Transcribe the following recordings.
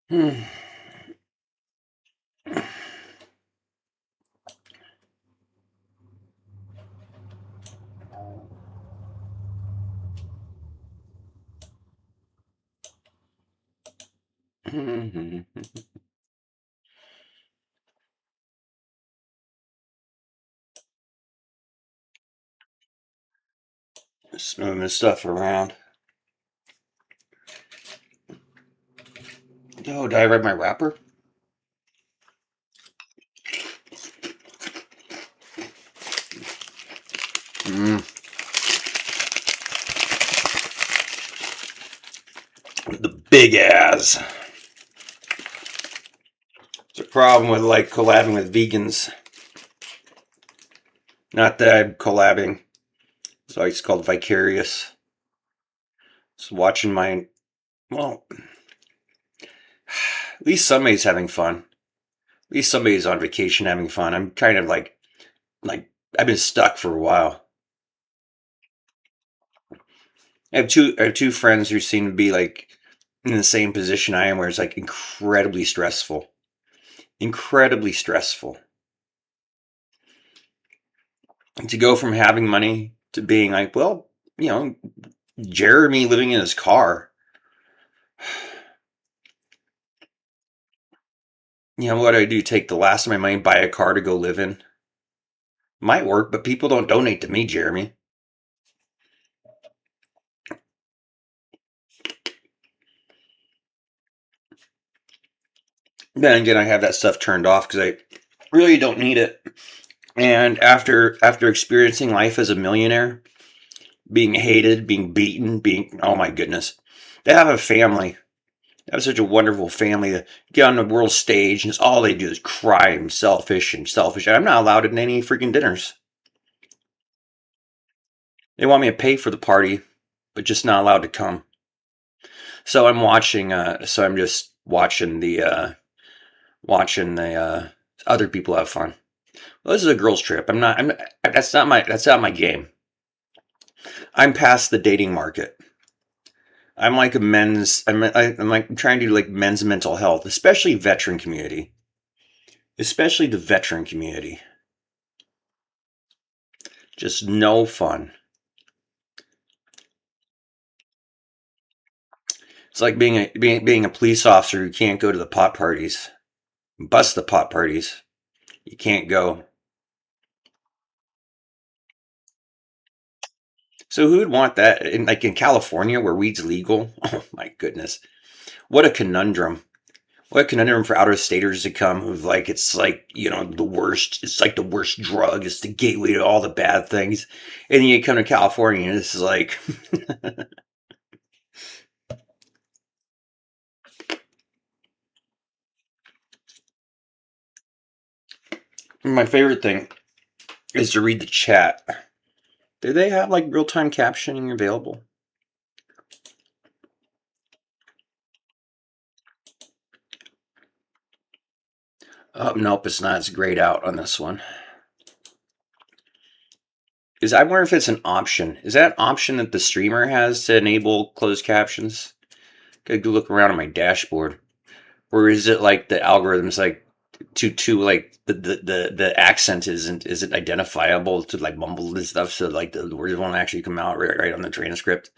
Hmm. Just moving this stuff around. Oh, did I read my wrapper? Mm. The big ass. It's a problem with like collabing with vegans. Not that I'm collabing. So it's called Vicarious. So watching my, well, at least somebody's having fun. At least somebody's on vacation having fun. I'm kind of like I've been stuck for a while. I have two friends who seem to be like in the same position I am, where it's like incredibly stressful. Incredibly stressful. To go from having money to being like, well, Jeremy living in his car. What do I do? Take the last of my money, buy a car to go live in? Might work, but people don't donate to me, Jeremy. Then again, I have that stuff turned off because I really don't need it. And after experiencing life as a millionaire, being hated, being beaten, being, oh my goodness, to have a family, have such a wonderful family to get on the world stage and all they do is cry and selfish and selfish. I'm not allowed at any freaking dinners. They want me to pay for the party, but just not allowed to come. So I'm watching. So I'm just watching the other people have fun. Well, this is a girls' trip. I'm not. I'm. That's not my game. I'm past the dating market. I'm like a men's. I'm like trying to do like men's mental health, especially veteran community, especially the veteran community. Just no fun. It's like being a police officer who can't go to the pot parties, bust the pot parties. You can't go. So who would want that? In California where weed's legal? Oh my goodness. What a conundrum. What a conundrum for outer staters to come who've like it's like, the worst. It's like the worst drug. It's the gateway to all the bad things. And then you come to California and it's like my favorite thing is to read the chat. Do they have like real time captioning available? Oh nope, it's not. It's grayed out on this one. I wonder if it's an option. Is that an option that the streamer has to enable closed captions? Gotta go look around on my dashboard. Or is it like the algorithm's like to like the accent isn't identifiable to like mumble and stuff, so like the words won't actually come out right on the transcript.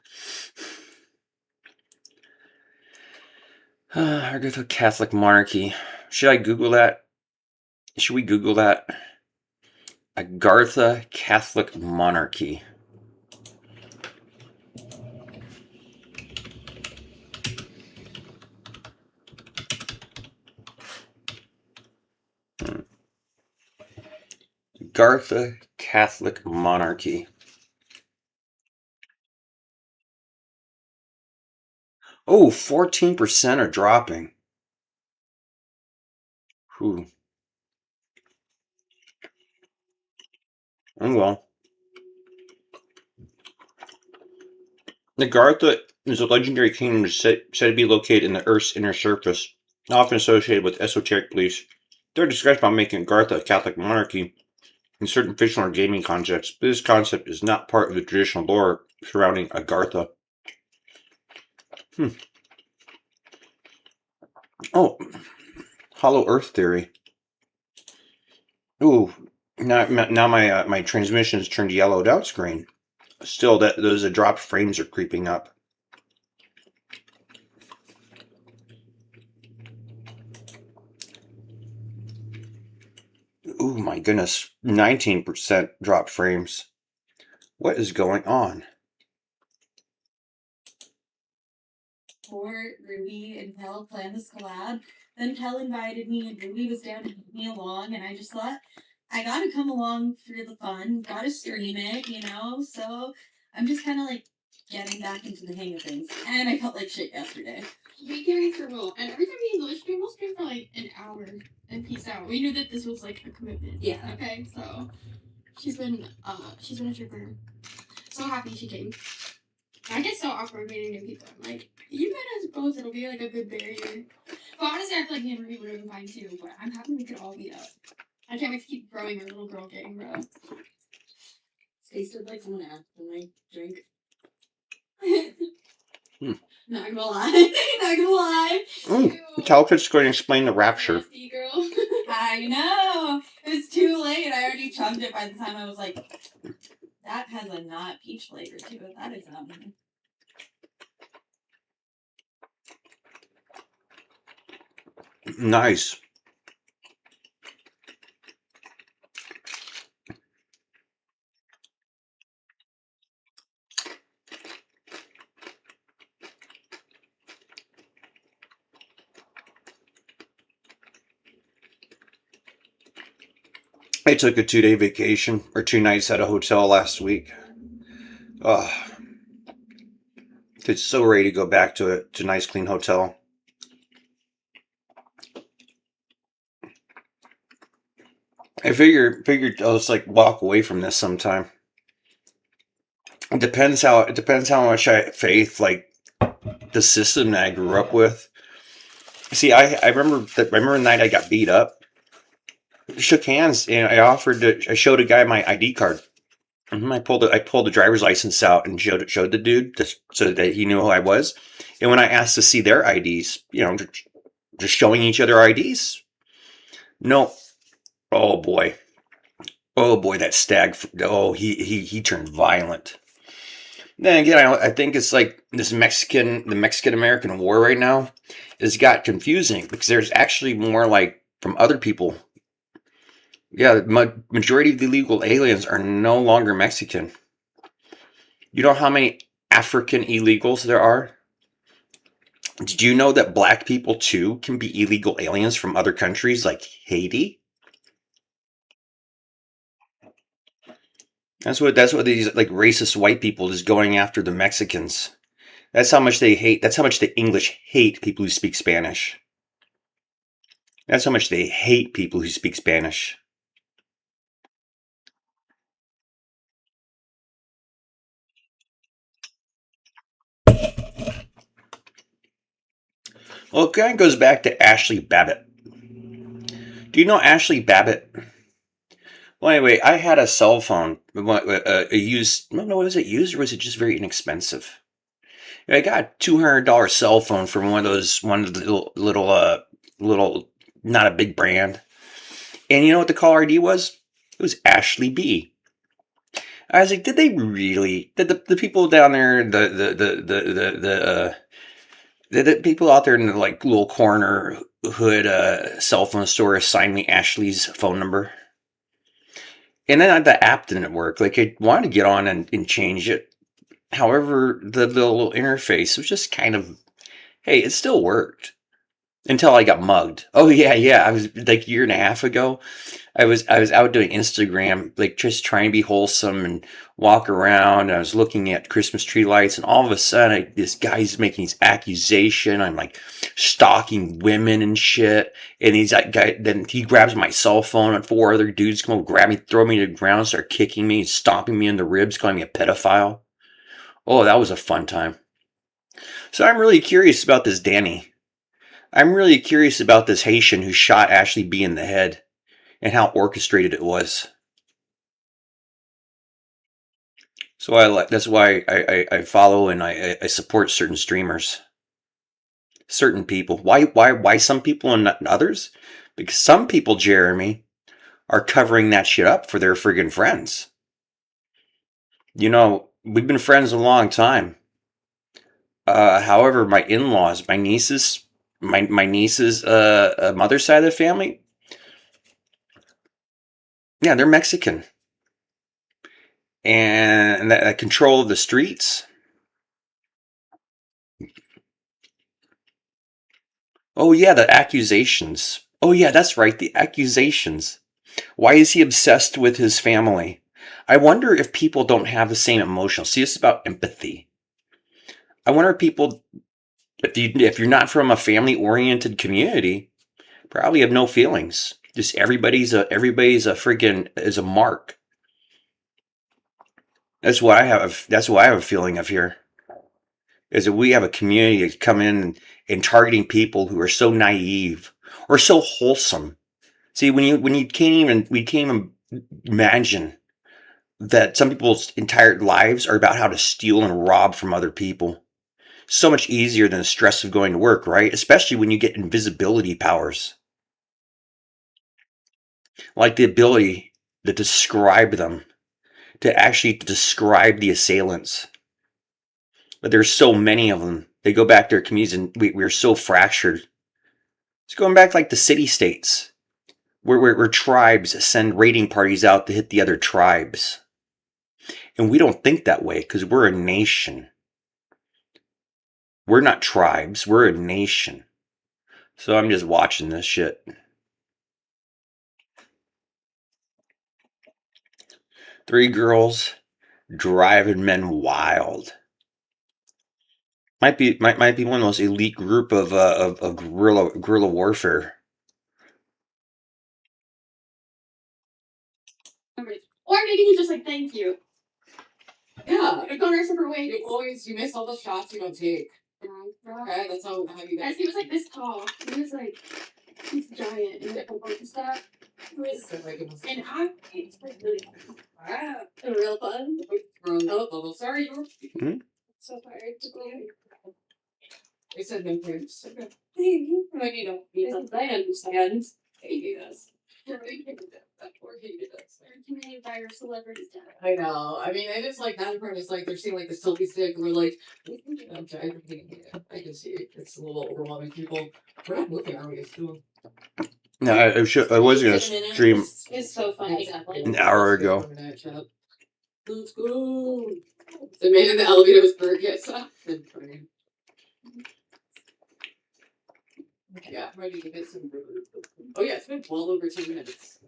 Agartha Catholic monarchy. Should I Google that? Should we Google that? Agartha Catholic monarchy. Agartha Catholic monarchy. Oh, 14% are dropping. Whew. Oh well. Nagartha is a legendary kingdom said to be located in the Earth's inner surface, often associated with esoteric beliefs. There are discussions about making Agartha a Catholic monarchy in certain fictional or gaming contexts, but this concept is not part of the traditional lore surrounding Agartha. Hmm. Oh, hollow Earth theory. Ooh, now my transmission has turned yellowed out screen. Still, that those dropped frames are creeping up. Ooh, my goodness, 19% dropped frames. What is going on? For Ruby and Kel planned this collab. Then Kel invited me, and Ruby was down to take me along, and I just thought I gotta come along for the fun, gotta stream it, you know. So I'm just kind of like getting back into the hang of things, and I felt like shit yesterday. Vicarious remote, and every time we English stream, we'll stream for like an hour and peace out. We knew that this was like a commitment. Yeah. Okay, so she's been a trooper. So happy she came. I get so awkward meeting new people. I'm like, you met us both, it'll be like a good barrier. But honestly, I feel like me and Ruby would have been fine too, but I'm happy we could all meet up. I can't wait to keep growing our little girl gang, bro. It tasted like someone asked for my drink. Not gonna lie. Not gonna lie. Talcut's going to explain the rapture. Nasty girl. I know. It was too late. I already chugged it by the time I was like, that has a not peach flavor to it. That is nice. I took a 2-day vacation or 2 nights at a hotel last week. It's so ready to go back to a nice clean hotel. I figured I'll just like walk away from this sometime. It depends how much I have faith like the system that I grew up with. See, I remember the night I got beat up. Shook hands and I showed a guy my ID card. I pulled the driver's license out and showed the dude so that he knew who I was. And when I asked to see their IDs, just showing each other IDs. No. Oh boy. Oh boy, that stag. Oh, he turned violent. Then again, I think it's like the Mexican American war right now has got confusing because there's actually more like from other people. Yeah, the majority of the illegal aliens are no longer Mexican. You know how many African illegals there are? Did you know that black people too can be illegal aliens from other countries like Haiti? That's what these like racist white people is going after the Mexicans. That's how much they hate. That's how much the English hate people who speak Spanish. That's how much they hate people who speak Spanish. Well, it kind of goes back to Ashley Babbitt. Do you know Ashley Babbitt? Well, anyway, I had a cell phone, a used. No, was it used or was it just very inexpensive? I got a $200 cell phone from one of the little, not a big brand. And you know what the caller ID was? It was Ashley B. I was like, did they really? Did the people down there, the people out there in the like little corner hood cell phone store assign me Ashley's phone number? And then the app didn't work. Like I wanted to get on and change it. However, the little interface was just kind of, hey, it still worked until I got mugged. Oh yeah. I was like a year and a half ago. I was out doing Instagram, like just trying to be wholesome and walk around. And I was looking at Christmas tree lights, and all of a sudden, this guy's making this accusation. I'm like stalking women and shit. And he's that guy. Then he grabs my cell phone, and 4 other dudes come over, grab me, throw me to the ground, start kicking me, stomping me in the ribs, calling me a pedophile. Oh, that was a fun time. So I'm really curious about this Danny. I'm really curious about this Haitian who shot Ashley B in the head and how orchestrated it was. So that's why I follow and I support certain streamers. certain people. Why some people and not others? Because some people, Jeremy, are covering that shit up for their friggin' friends. You know, we've been friends a long time. However, my in-laws, my niece's mother's side of the family, yeah, they're Mexican, and that control of the streets. Oh yeah, the accusations. Oh yeah, that's right, the accusations. Why is he obsessed with his family? I wonder if people don't have the same emotional. See, it's about empathy. I wonder if people, if you're not from a family-oriented community, probably have no feelings. Just everybody's a freaking is a mark. That's what I have. That's what I have a feeling of here. Is that we have a community that's come in and targeting people who are so naive or so wholesome. See, when you can't even imagine that some people's entire lives are about how to steal and rob from other people. So much easier than the stress of going to work, right? Especially when you get invisibility powers, like the ability to describe them, to actually describe the assailants. But there's so many of them. They go back to their communities, and we're so fractured. It's going back like the city states, where tribes send raiding parties out to hit the other tribes. And we don't think that way because we're a nation. We're not tribes, we're a nation. So I'm just watching this shit. Three girls driving men wild. Might be one of those elite group of guerrilla warfare. Or maybe he's just like, thank you. Yeah, we've gone our separate ways. You miss all the shots you don't take. Okay, that's how you guys. He was like this tall. He was like, he's giant and like stuff. And it's like really wow, real fun. Oh, sorry. Hmm? So tired to go. They said no thanks. Okay. When you don't need something, I understand. He does. That poor hated us. They're intimidated by our celebrities. I know. I mean, it is like that part is like they're seeing like the selfie stick and we're like, okay, I can see it. It's a little overwhelming. People, we're not looking, are we? Still. No, I was gonna stream It's so funny. an hour ago. Let's go. The man in the elevator was burnt. Yes. Yeah, I'm ready to get some burgers. Oh yeah, it's been well over 2 minutes.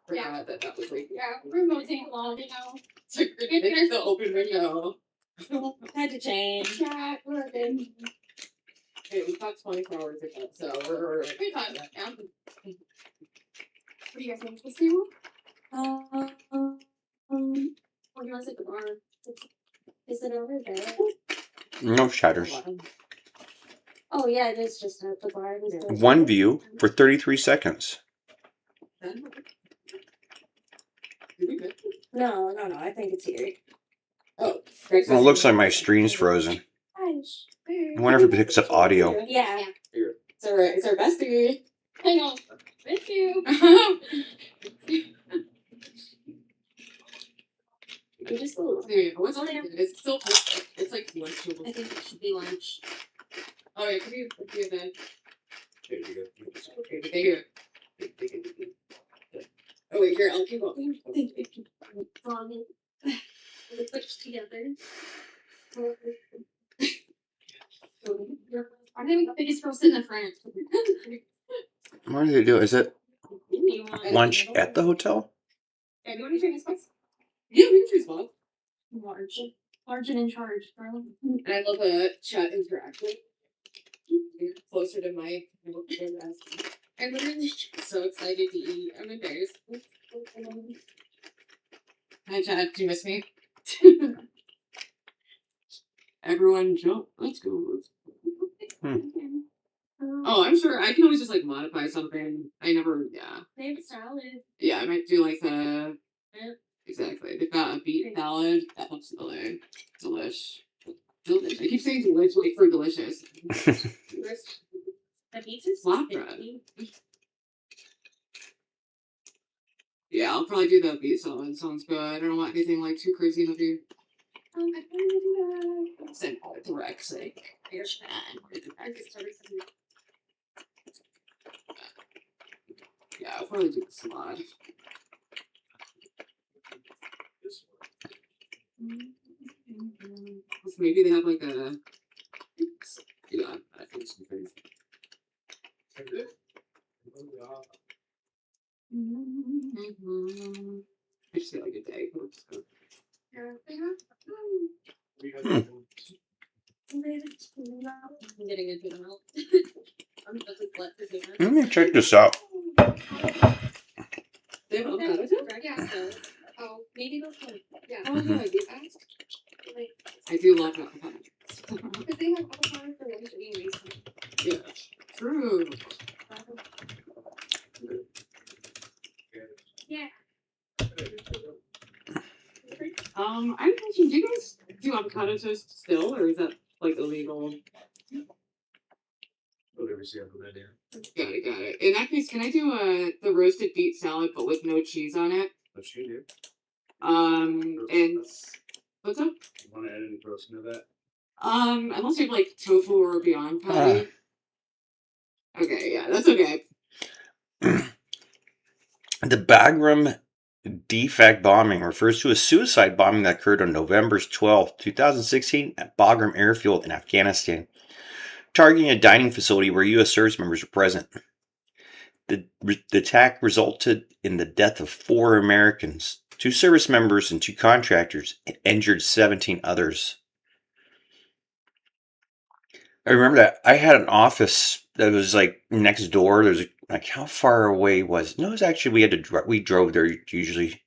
Forgot that was like we're going to take long, you know. It's like there's the open window. Had to change. Yeah, we're good. Okay, we've got 24 hours ago, so we're fine. Yeah. What do you guys think to do? What do you want to the bar? Is it over there? No shutters. Oh yeah, it is just at the bar. One view for 33 seconds. No. I think it's here. Oh, well, it looks like my screen's frozen. I wonder if it picks up audio. Yeah. It's alright. It's our bestie. Hang on. Thank you. You just what's on it? It's still it's like lunch. I think it should be lunch. Oh yeah, could you then? Okay, but they oh wait, here, I'll keep on. We'll put together. I'm having the biggest girl sit in the front. What do they do? Is it lunch at the hotel? Yeah, do you want to choose spots? Yeah, we can choose spots. Large and in charge, bro. And I love a chat interaction. You're closer to my I'm literally so excited to eat. I'm embarrassed. Hi, Chad. Do you miss me? Everyone jump. Let's go. Oh, I'm sure I can always just like modify something. I never, yeah. They have a salad. Yeah, I might do like a. Exactly. They've got a beet salad. That looks delish. Delish. I keep saying delish, like for delicious. flatbread. Yeah, I'll probably do the beef salad. Sounds good. I don't want anything like too crazy heavy. I can do that. Same direct sake. Yeah, I'll probably do the salad. Maybe they have like a. Yeah, I think some things. I just feel like a day. So. I'm getting into the milk. Let me check this out. They have avocado? Oh, maybe those ones. Yeah. Oh, yeah, you asked. I do love avocado. Because they have avocado for lunch anyways. Yeah. True. Yeah. I'm thinking, do you guys do avocado toast still, or is that like illegal? Whatever, see, I'll put that in. Got it. In that case, can I do the roasted beet salad but with no cheese on it? What you do? And what's up? You want to add any protein to that? Unless you have like tofu or Beyond patty. Okay, yeah, that's okay. The Bagram defect bombing refers to a suicide bombing that occurred on November 12, 2016 at Bagram Airfield in Afghanistan, targeting a dining facility where U.S. service members were present. The attack resulted in the death of 4 Americans, 2 service members and 2 contractors, and injured 17 others. I remember that I had an office that was like next door. There's like, how far away was it? No, it was actually, we drove there usually.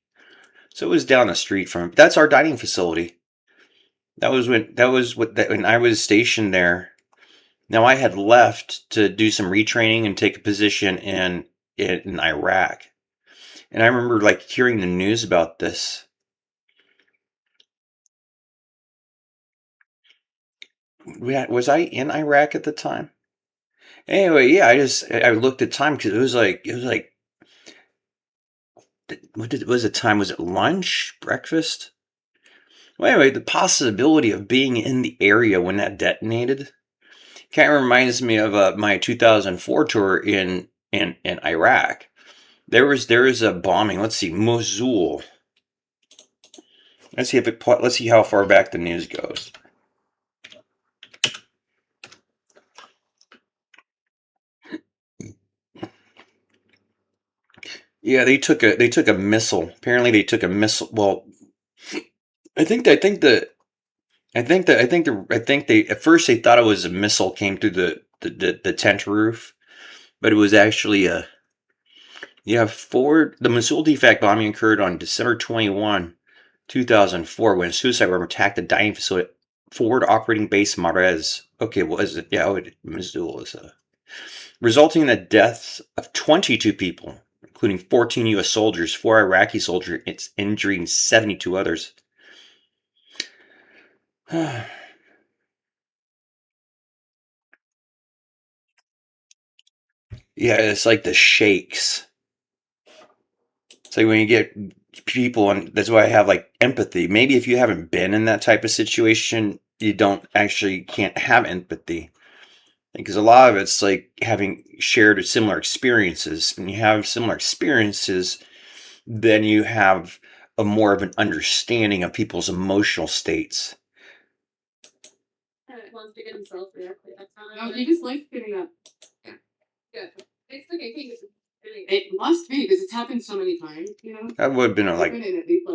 So it was down the street from, that's our dining facility. That was when I was stationed there. Now I had left to do some retraining and take a position in Iraq. And I remember like hearing the news about this. Was I in Iraq at the time? Anyway, yeah, I looked at time because it was like what was the time? Was it lunch, breakfast? Well, anyway, the possibility of being in the area when that detonated kind of reminds me of my 2004 tour in Iraq. There was a bombing. Let's see, Mosul. Let's see how far back the news goes. Yeah, they took a missile. Apparently, they took a missile. Well, I think they at first they thought it was a missile came through the tent roof, but it was actually the Mosul defect bombing occurred on December 21, 2004 when a suicide bomber attacked the dining facility forward operating base Marez. Okay, was it? Yeah, Mosul was resulting in the deaths of 22 people, including 14 U.S. soldiers, 4 Iraqi soldiers, and injuring 72 others. Yeah, it's like the shakes. It's like when you get people, and that's why I have like empathy. Maybe if you haven't been in that type of situation, you can't have empathy. Because a lot of it's like having shared similar experiences. When you have similar experiences, then you have a more of an understanding of people's emotional states. Wants to get himself there. No, he just likes getting up. Yeah. Good. It's okay. It must be because it's happened so many times, you know. That would have been I've been in at least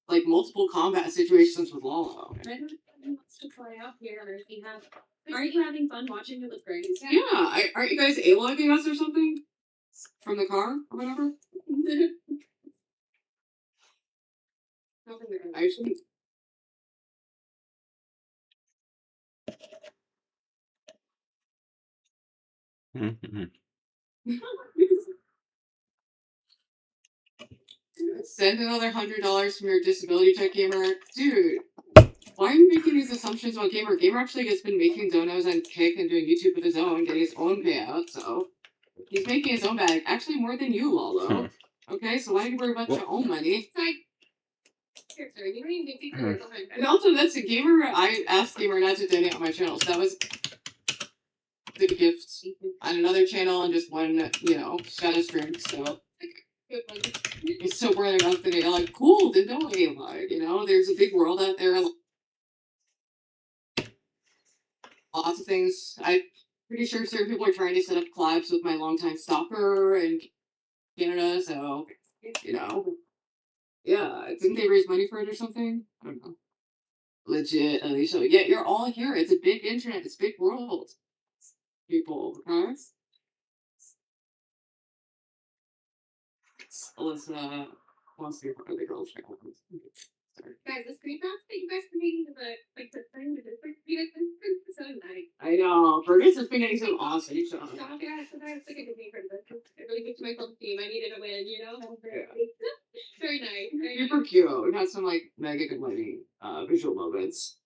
like multiple combat situations with Lalo. I don't know if he wants to fly out here, or if he has. Aren't you having fun watching it with Grace? Yeah. Aren't you guys A-logging us or something from the car or whatever? I actually. Mm-hmm. Send another $100 from your disability check, Gamer. Dude, why are you making these assumptions on Gamer? Gamer actually has been making donos on Kick and doing YouTube with his own, getting his own payout, so. He's making his own bag. Actually, more than you, Lalo. Hmm. Okay, so why do you worry about your own money? Hmm. And also, that's a gamer. I asked gamer not to donate on my channel, so that was the gift on another channel and just one, shadow stream. So it's so boring enough that they're like, cool, then donate. Like, there's a big world out there. Lots of things. I'm pretty sure certain people are trying to set up collabs with my longtime stalker in Canada. So, yeah, didn't they raise money for it or something? I don't know. Legit, Alicia. Yeah, you're all here. It's a big internet. It's a big world. People, huh? Alyssa wants to be part of the girls' channel. Guys, the screenshots that you guys are making of the thing with this, you guys are so nice. I know. Fergus has been getting some awesome shots. Oh, yeah, so I was like a Disney princess. It really gets my whole team. I needed a win, Yeah. Very nice. Super cute. It has some mega good lighting, visual moments.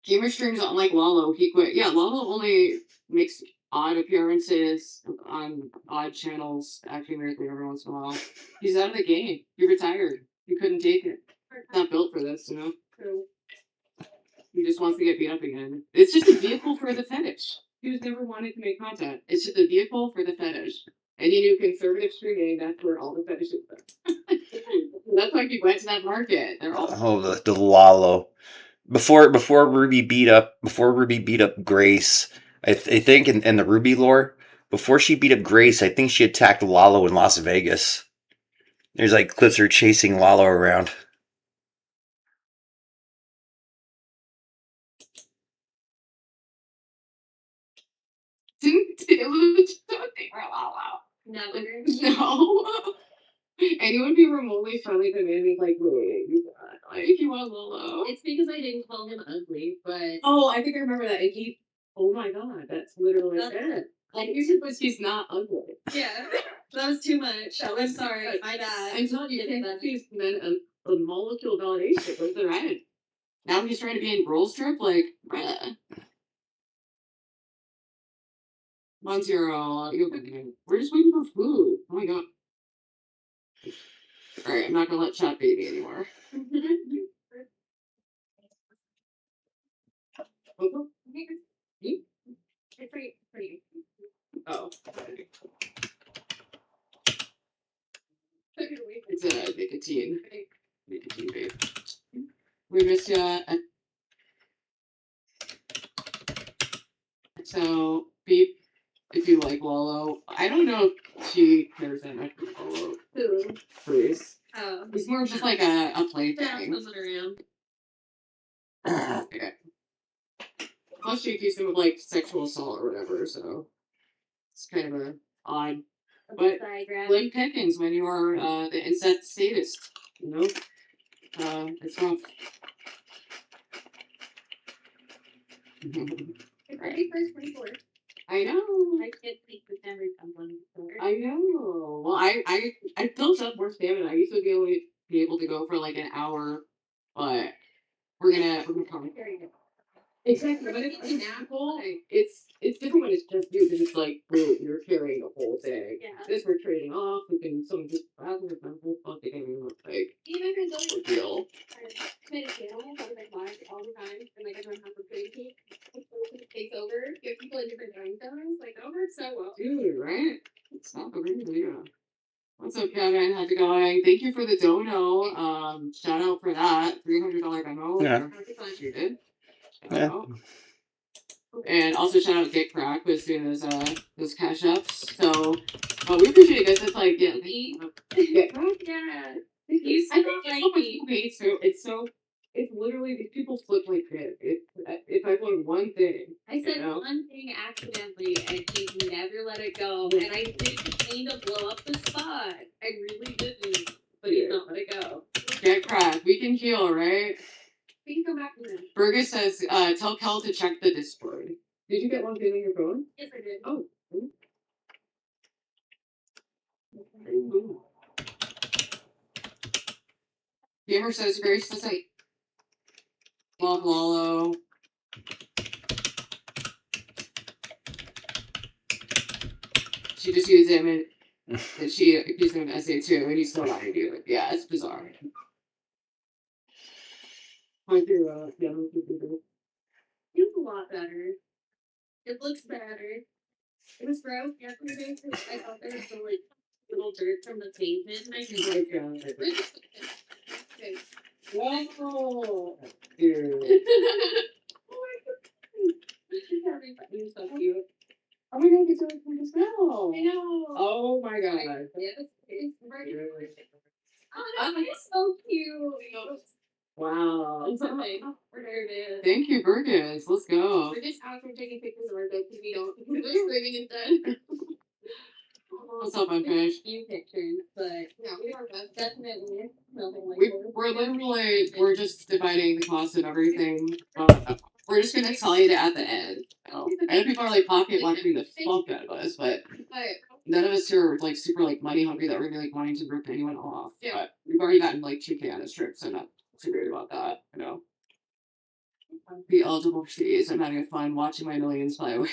Gamer streams unlike Lalo. He quit. Yeah, Lalo only makes odd appearances on odd channels, acting weirdly every once in a while. He's out of the game. He retired. He couldn't take it. Not built for this, True. He just wants to get beat up again. It's just a vehicle for the fetish. He was never wanting to make content. It's just a vehicle for the fetish. And he knew conservative streaming, that's where all the fetishes are. That's why he went to that market. They're all the Lalo. Before Ruby beat up Grace, I think in the Ruby lore, before she beat up Grace, I think she attacked Lalo in Las Vegas. There's clips of her chasing Lalo around. Didn't it for Lalo. Never. No. Anyone be remotely friendly to me you want Lolo? It's because I didn't call him ugly, but I think I remember that. And oh my god, that's literally it. You said he's not ugly. Yeah, that was too much. I'm sorry, my bad. I'm telling you, he's meant a molecule validation. Where's the right? Now he's trying to be in Roll Strip, bruh. 1-0. We're just waiting for food. Oh my god. Alright, I'm not gonna let chat baby anymore. It's pretty. Oh. It's a nicotine. Nicotine babe. We miss ya. So, beep, if you like Lalo. I don't know if she cares that much for Lalo. Who? Bruce. Oh. It's more just like a play thing. Okay. Plus she accused him of sexual assault or whatever, so it's kind of a odd. But blame Pickens when you are the incest sadist, it's rough. I know. I can't speak with every someone. I know. Well, I built up more stamina. I used to be able to go for an hour, but we're gonna come. Exactly, but it's an apple. It's different when it's just you because it's you're carrying the whole thing. Yeah. This we're trading off. We can someone just rather than whole fucking even if it's only deal. I made a channel. I was live all the time, and everyone has a pretty takes over, give people a different time zones. That works so well. Dude, right? It's not the real idea. What's up, Kevin? How's it going? Thank you for the dono. Shout out for that. $300 demo. Yeah. You did. Yeah. And also shout out Get Crack who's doing those cash ups. So we appreciate it, guys. It's Get Crack? Yeah. I think so much people hate it's literally these people flip like shit. If I learned one thing. I said one thing accidentally and he never let it go. And I didn't mean to blow up the spot. I really didn't. But he's not let it go. Get Crack. We can heal, right? We can come back to him. Burgess says, tell Kel to check the Discord. Did you get one thing on your phone? Yes, I did. Oh. Ooh. Gamer says, Grace does love Lalo. She just used him and she accused him of SA too, and he's still not gonna do it. Yeah, it's bizarre. It's a lot better. It looks better. It was gross yesterday because I thought there was still like little dirt from the pavement, and I just like, okay. Whoa, dude. Oh my god, you're so cute. Are we gonna get to it from this now? I know. Oh my god. Yeah, it's right. Oh, it's so cute. Wow. It's okay. We're nervous. Thank you, Burgess. Let's go. We're just out here taking pictures of our bed because we don't. We're just living instead. What's up, Unfinished? Few pictures, but yeah, we are definitely nothing like We're literally just dividing the cost of everything. We're just gonna tell you that at the end. I know people are like pocket watching the fuck out of us, but none of us are like super like money hungry that we're gonna like wanting to rip anyone off. Yeah. But we've already gotten like 2K on a strip, so I'm not too worried about that. You know. Be eligible for fees. I'm having fun watching my millions fly away.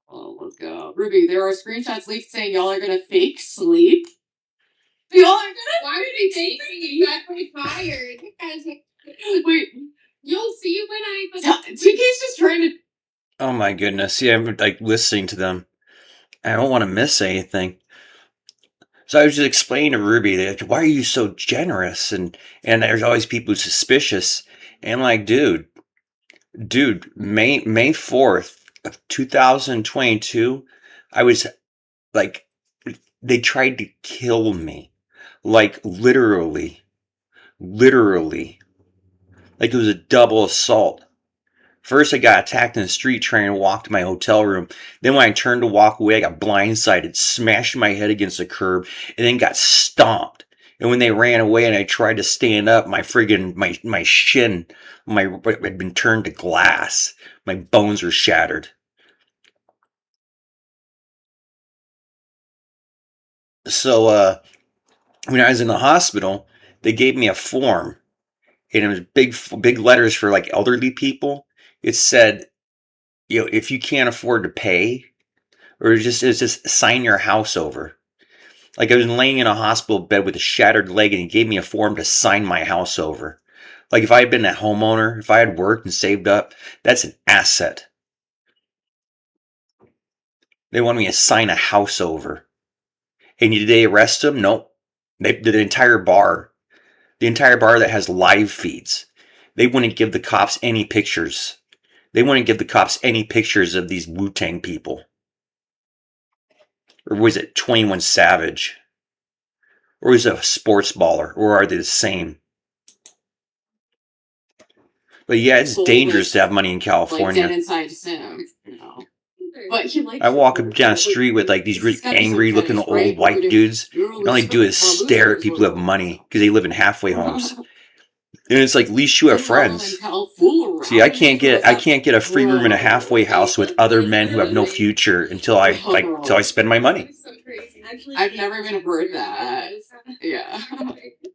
Oh, let's go. Ruby, there are screenshots leaked saying y'all are gonna fake sleep. Y'all are gonna. Why are they taking you? Got pretty tired. Wait, You'll see when I. TK's just trying to. Oh my goodness. Yeah, I'm like listening to them. I don't want to miss anything. So I was just explaining to Ruby that why are you so generous? And there's always people suspicious. And like, dude, May 4th of 2022, I was like, they tried to kill me. Like literally. Like it was a double assault. First, I got attacked in the street trying to walk to my hotel room. Then when I turned to walk away, I got blindsided, smashed my head against the curb, and then got stomped. And when they ran away and I tried to stand up, my friggin' my shin, had been turned to glass. My bones were shattered. So when I was in the hospital, they gave me a form, and it was big letters for like elderly people. It said, if you can't afford to pay, or it's just sign your house over. Like I was laying in a hospital bed with a shattered leg, and he gave me a form to sign my house over. Like if I had been a homeowner, if I had worked and saved up, that's an asset. They wanted me to sign a house over. And did they arrest him? Nope. They did the entire bar that has live feeds. They wouldn't give the cops any pictures. They wouldn't give the cops any pictures of these Wu-Tang people. Or was it 21 Savage? Or is it a sports baller? Or are they the same? But yeah, it's dangerous to have money in California. Like dead inside Sim, you know. But he likes. I walk up down the street with like these really angry-looking old white dudes, and all they do is stare at people who have money because they live in halfway homes. And it's like, at least you have friends. See, I can't get a free room in a halfway house with other men who have no future until I spend my money. I've never even heard that. Yeah.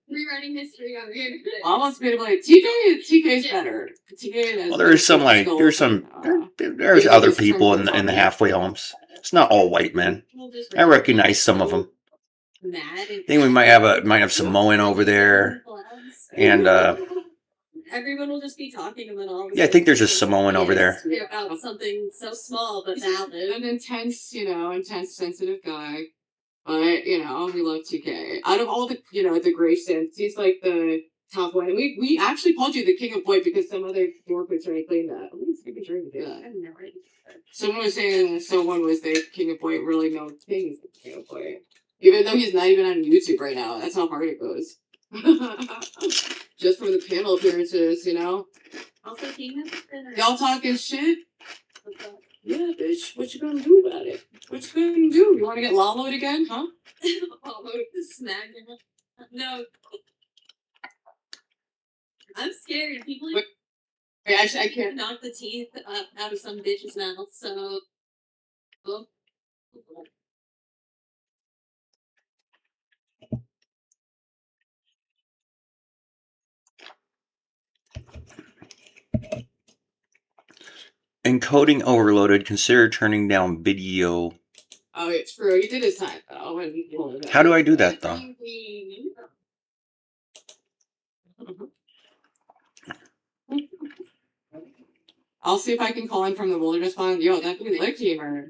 Rewriting history on the internet. Almost been like TK's better. TK. Well, there's other people in the halfway homes. It's not all white men. I recognize some of them. I think we might have Samoan over there, and everyone will just be talking and then all. Yeah, I think there's a Samoan over there. About something so small but valid. An intense, sensitive guy. But, we love TK. Out of all the, the Graysons, he's like the top one. And we actually called you the King of Boy because some other dork was trying to claim that. Who's trying to do that? I've never heard that. Someone was saying someone was the King of Boy. Really, no, King is the King of Boy. Even though he's not even on YouTube right now. That's how hard it goes. Just for the panel appearances, Also, King of Dinner. Y'all talking shit? Yeah, bitch. What you gonna do about it? What you gonna do? You wanna get lawloed again, huh? Lawloed snag. No. I'm scared. People Wait, I can't. knock the teeth out of some bitch's mouth, so. Oh. Encoding overloaded. Consider turning down video No, it's true. He did his time though. And How do I do that though? I'll see if I can call in from the wilderness fund. Yo, that dude licked gamer.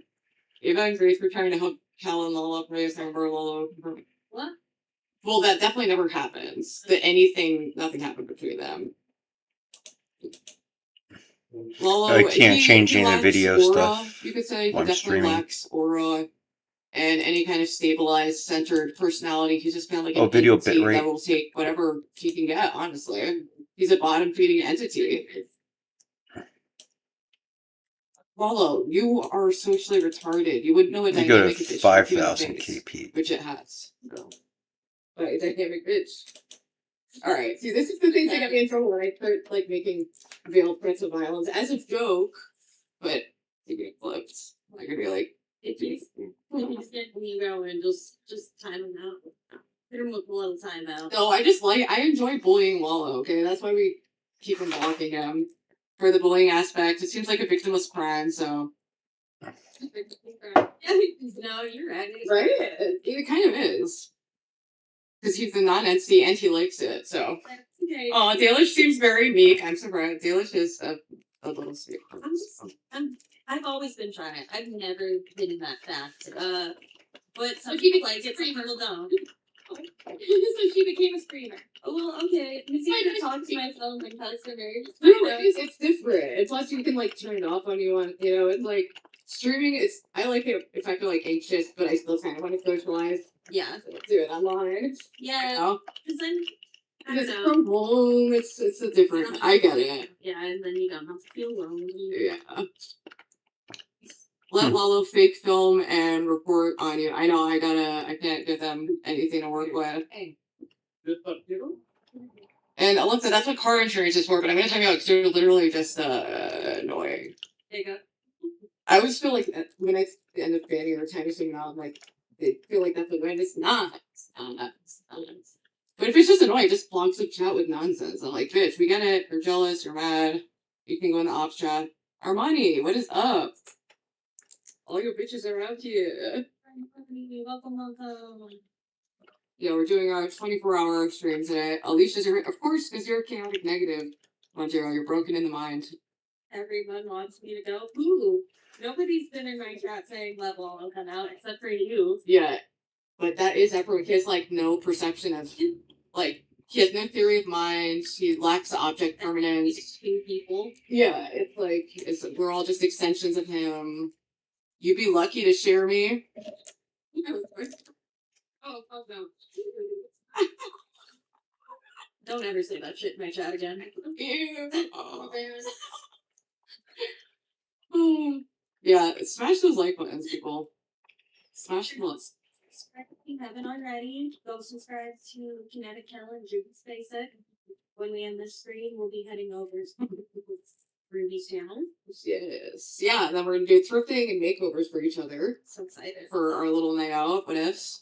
Eva and Grace were trying to hook Helen Lolo up. Race number Lolo. What? Well, that definitely never happens. Nothing happened between them. Lolo, I can't change he any of the lacks video aura. stuff You could say he while I'm definitely streaming. lacks aura and any kind of stabilized, centered personality. He's just kind of like Oh, an video entity that bitrate. will take whatever he can get. Honestly, he's a bottom feeding entity. Lolo, you are socially retarded. You wouldn't know a You go to dynamic bitch would you in the 5,000 face, KP. which it has. So. But a dynamic bitch. All right. See, this is the thing that got me in trouble when I start like making veiled threats of violence as a joke, but you get flipped. Like I'd be like, If he's getting you going, just time him out. Hit him with a little time out. no, I enjoy bullying Lolo. Okay, that's why we keep on blocking him for the bullying aspect. It seems like a victimless crime, so. No, you're right. Right? It kind of is. Because he's a non-entity and he likes it, so. Okay. Oh, Dalish seems very meek. I'm surprised. Dalish is a little sweet. I've always been shy. I've never been that fast. But some people like it, some people don't. So she became a screamer. Oh, well, okay. It's easy to talk to myself and customers. No, it's different. And plus, you can like turn it off when you want. You know, it's like streaming. I like it if I feel like anxious, but I still kind of want to socialize. Yeah. So do it online. Yeah. Because then I don't It's know. from home. It's a different. I get it. Yeah, and then you don't have to feel lonely. Yeah. Let Lolo fake film and report on you. I know. I can't give them anything to work with. And Alexa, that's what car insurance is for. But I'm gonna tell you, because they're literally just annoying. There you go. I always feel like when I end up banning or trying to zoom out, like they feel like that's the way. It's not. It's not. But if it's just annoying, just blocks the chat with nonsense. I'm like, bitch, we get it. You're jealous. You're mad. You can go in the ops chat. Armani, what is up? All your bitches are out here. Welcome. Yeah, we're doing our 24-hour stream today. Alicia's your, of course, because you're chaotic negative, Montero. You're broken in the mind. Everyone wants me to go. Ooh, nobody's been in my chat saying level will come out except for you. Yeah, but that is everyone. He has like no perception of, like, he has no theory of mind. He lacks object permanence. Two people. Yeah, it's like we're all just extensions of him. You'd be lucky to share me. Oh, no. Don't ever say that shit in my chat again. Ew. Oh. Yeah, smash those like buttons, people. Smash them. Subscribe if you haven't already. Go subscribe to Kinetic Hell and Judy's Basic. When we end this stream, we'll be heading over to Ruby's channel. Yes. Yeah, then we're gonna do thrifting and makeovers for each other. So excited. For our little night out, what ifs.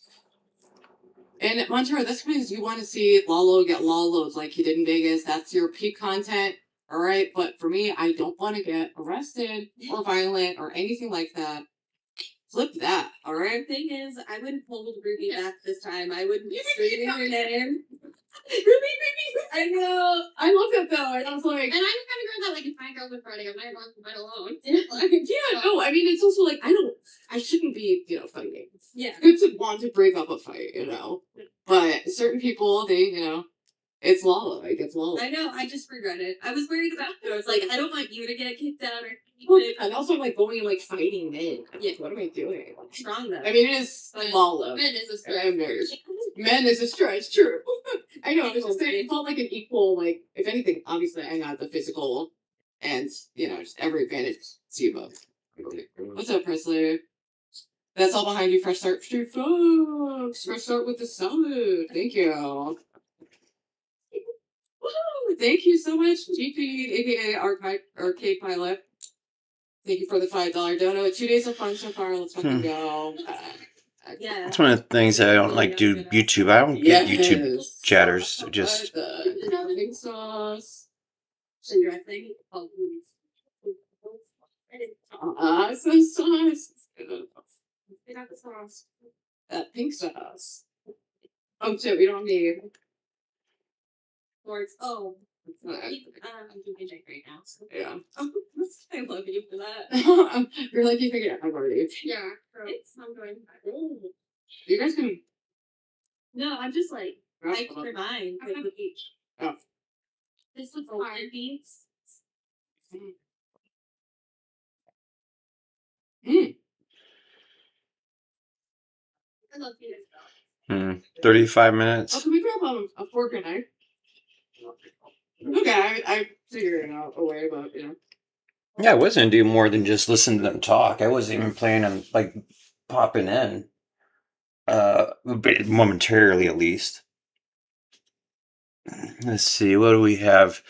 And Montero, that's because you want to see Lolo get Lolo's like he did in Vegas. That's your peak content. Alright, but for me, I don't want to get arrested or violent or anything like that. Flip that, alright? The thing is, I wouldn't hold Ruby back this time. I wouldn't be screaming her name. Ruby! I know! I love that though. And I was like, And I'm the kind of girl that like if my girl in front of him, I want to fight alone. yeah, no, I mean it's also like I shouldn't be, fighting. Yeah. It's good to want to break up a fight, But certain people, they, it's Lala. Like, it's Lala. I know, I just regret it. I was worried about it. I was like, I don't want you to get kicked out or and also I'm like going and like fighting men. Yeah. What am I doing? Strong though. I mean, it is Lala. Men is a stretch. Men is a stretch, true. I know, I was just saying, it felt like an equal, like, if anything, obviously I got the physical and, just every advantage to you both. What's up, Presley? That's all behind you, Fresh Start Street folks. Fresh Start with the summit. Thank you. Woo! Thank you so much, GP, aka Arcade Pilot. Thank you for the $5 dono. 2 days of fun so far. Let's fucking go. Yeah. That's one of the things I don't like do YouTube. I don't get YouTube chatters. I just sauce. Interesting. Some sauce. got the sauce. Pink sauce. Oh, shit, we don't need. Or it's It's not. I'm doing it right now. So. Yeah. I love you for that. You're like, you figured out my body. Yeah, I'm going. You guys can. No, I'm just like I Oh, keep in mind with each. Oh. This was hard beans. I love peanut 35 Oh, minutes. can we grab a fork and knife? Okay, I figured it out a way, but you know. Yeah, I wasn't doing more than just listen to them talk. I wasn't even planning on like popping in, momentarily at least. Let's see, what do we have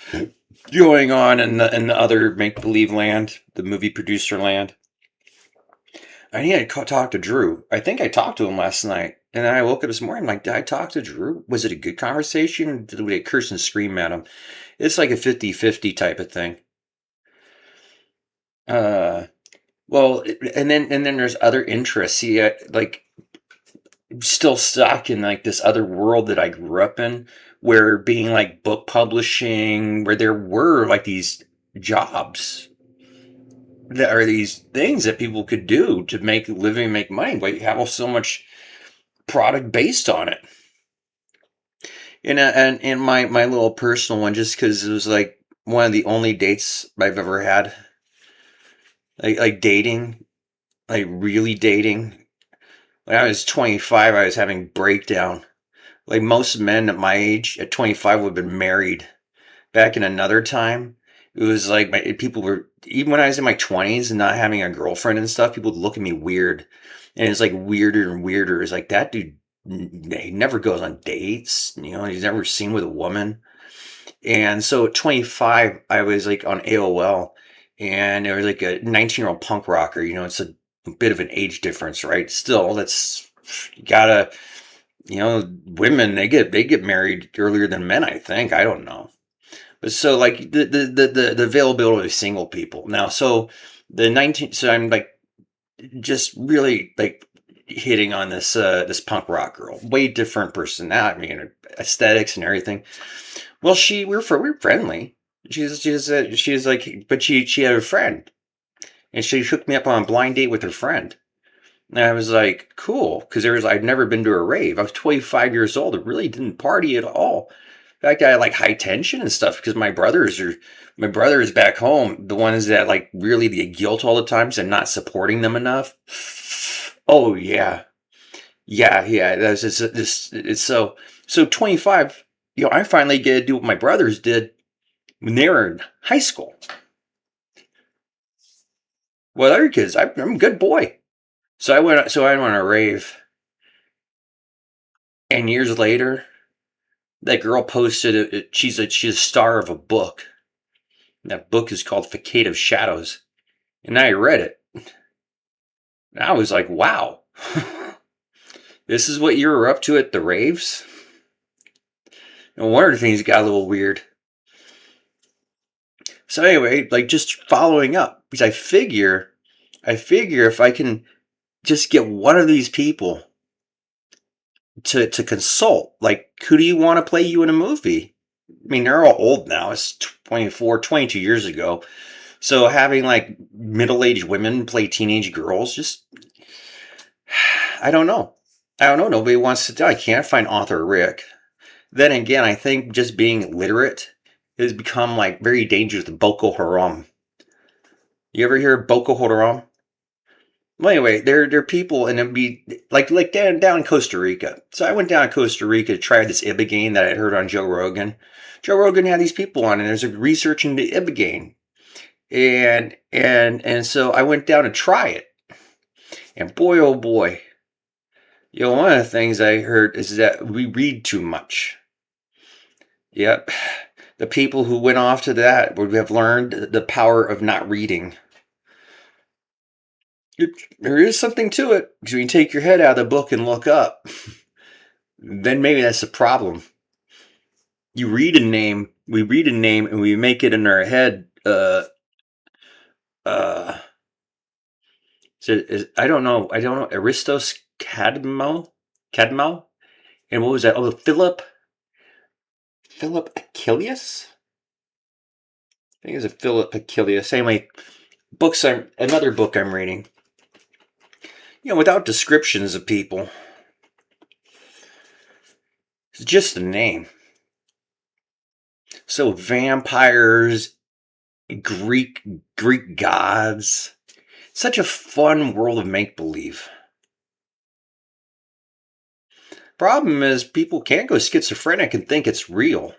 going on in the other make believe land, the movie producer land? I need to talk to Drew. I think I talked to him last night, and then I woke up this morning. I'm like, did I talk to Drew? Was it a good conversation? Did we curse and scream at him? It's like a 50-50 type of thing. Well, and then there's other interests. See, like still stuck in like this other world that I grew up in, where being like book publishing, where there were like these jobs that are these things that people could do to make a living, make money, but you have so much product based on it. And my little personal one, just because it was like one of the only dates I've ever had, like dating, like really dating. When I was 25, I was having breakdown. Like most men at my age, at 25, would have been married. Back in another time, it was like people were, even when I was in my 20s and not having a girlfriend and stuff, people would look at me weird. And it's like weirder and weirder. It's like that dude, he never goes on dates. He's never seen with a woman. And so at 25, I was like on AOL, and there was like a 19-year-old punk rocker. It's a bit of an age difference, right? Still, that's, you gotta, women, they get married earlier than men, I think. I don't know. But so like the availability of single people now. So so I'm like just really like hitting on this punk rock girl. Way different personality, aesthetics and everything. Well, we're friendly. She's like, but she had a friend, and she hooked me up on a blind date with her friend. And I was like, cool, because I'd never been to a rave. I was 25 years old. I really didn't party at all. In fact, I had like high tension and stuff because my brothers back home, the ones that like really the guilt all the time and not supporting them enough. Oh yeah, yeah. That's just this. It's so 25. I finally get to do what my brothers did when they were in high school. Well, other kids, I'm a good boy. So I went on a rave, and years later, that girl posted she's a star of a book. And that book is called Facade of Shadows, and I read it. And I was like, wow, this is what you were up to at the raves. And one of the things got a little weird. So anyway, like just following up, because I figure if I can just get one of these people to consult, like, who do you want to play you in a movie? I mean, they're all old now. It's 24, 22 years ago. So having like middle-aged women play teenage girls, just, I don't know. Nobody wants to do. I can't find author Rick. Then again, I think just being literate has become like very dangerous to Boko Haram. You ever hear of Boko Haram? Well, anyway, they're people, and it'd be like down in Costa Rica. So I went down to Costa Rica to try this ibogaine that I'd heard on Joe Rogan. Joe Rogan had these people on, and there's a research into ibogaine, and so I went down to try it, and boy, oh boy, one of the things I heard is that we read too much. Yep, the people who went off to that would have learned the power of not reading. There is something to it. Because when you take your head out of the book and look up, then maybe that's the problem. We read a name, and we make it in our head. I don't know. Aristos Cadmo. And what was that? Oh, Philip Achilles? I think it's a Philip Achilles. Anyway, another book I'm reading. Without descriptions of people. It's just a name. So vampires, Greek gods. Such a fun world of make-believe. Problem is, people can't go schizophrenic and think it's real.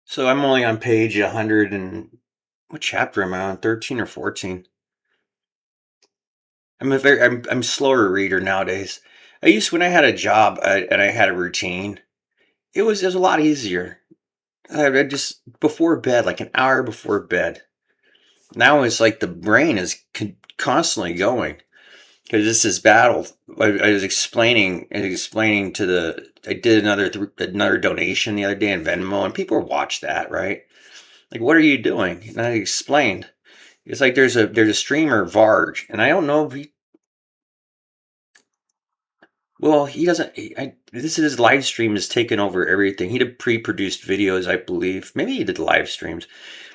So I'm only on page 100 and what chapter am I on? 13 or 14? I'm a slower reader nowadays. When I had a job and I had a routine, it was a lot easier. I just before bed, like an hour before bed. Now it's like the brain is constantly going because this is battle. I was explaining to I did another donation the other day in Venmo, and people watch that, right? Like, what are you doing? And I explained. It's like there's a streamer Varg, and I don't know if he doesn't. This is his live stream has taken over everything. He did pre-produced videos, I believe. Maybe he did live streams.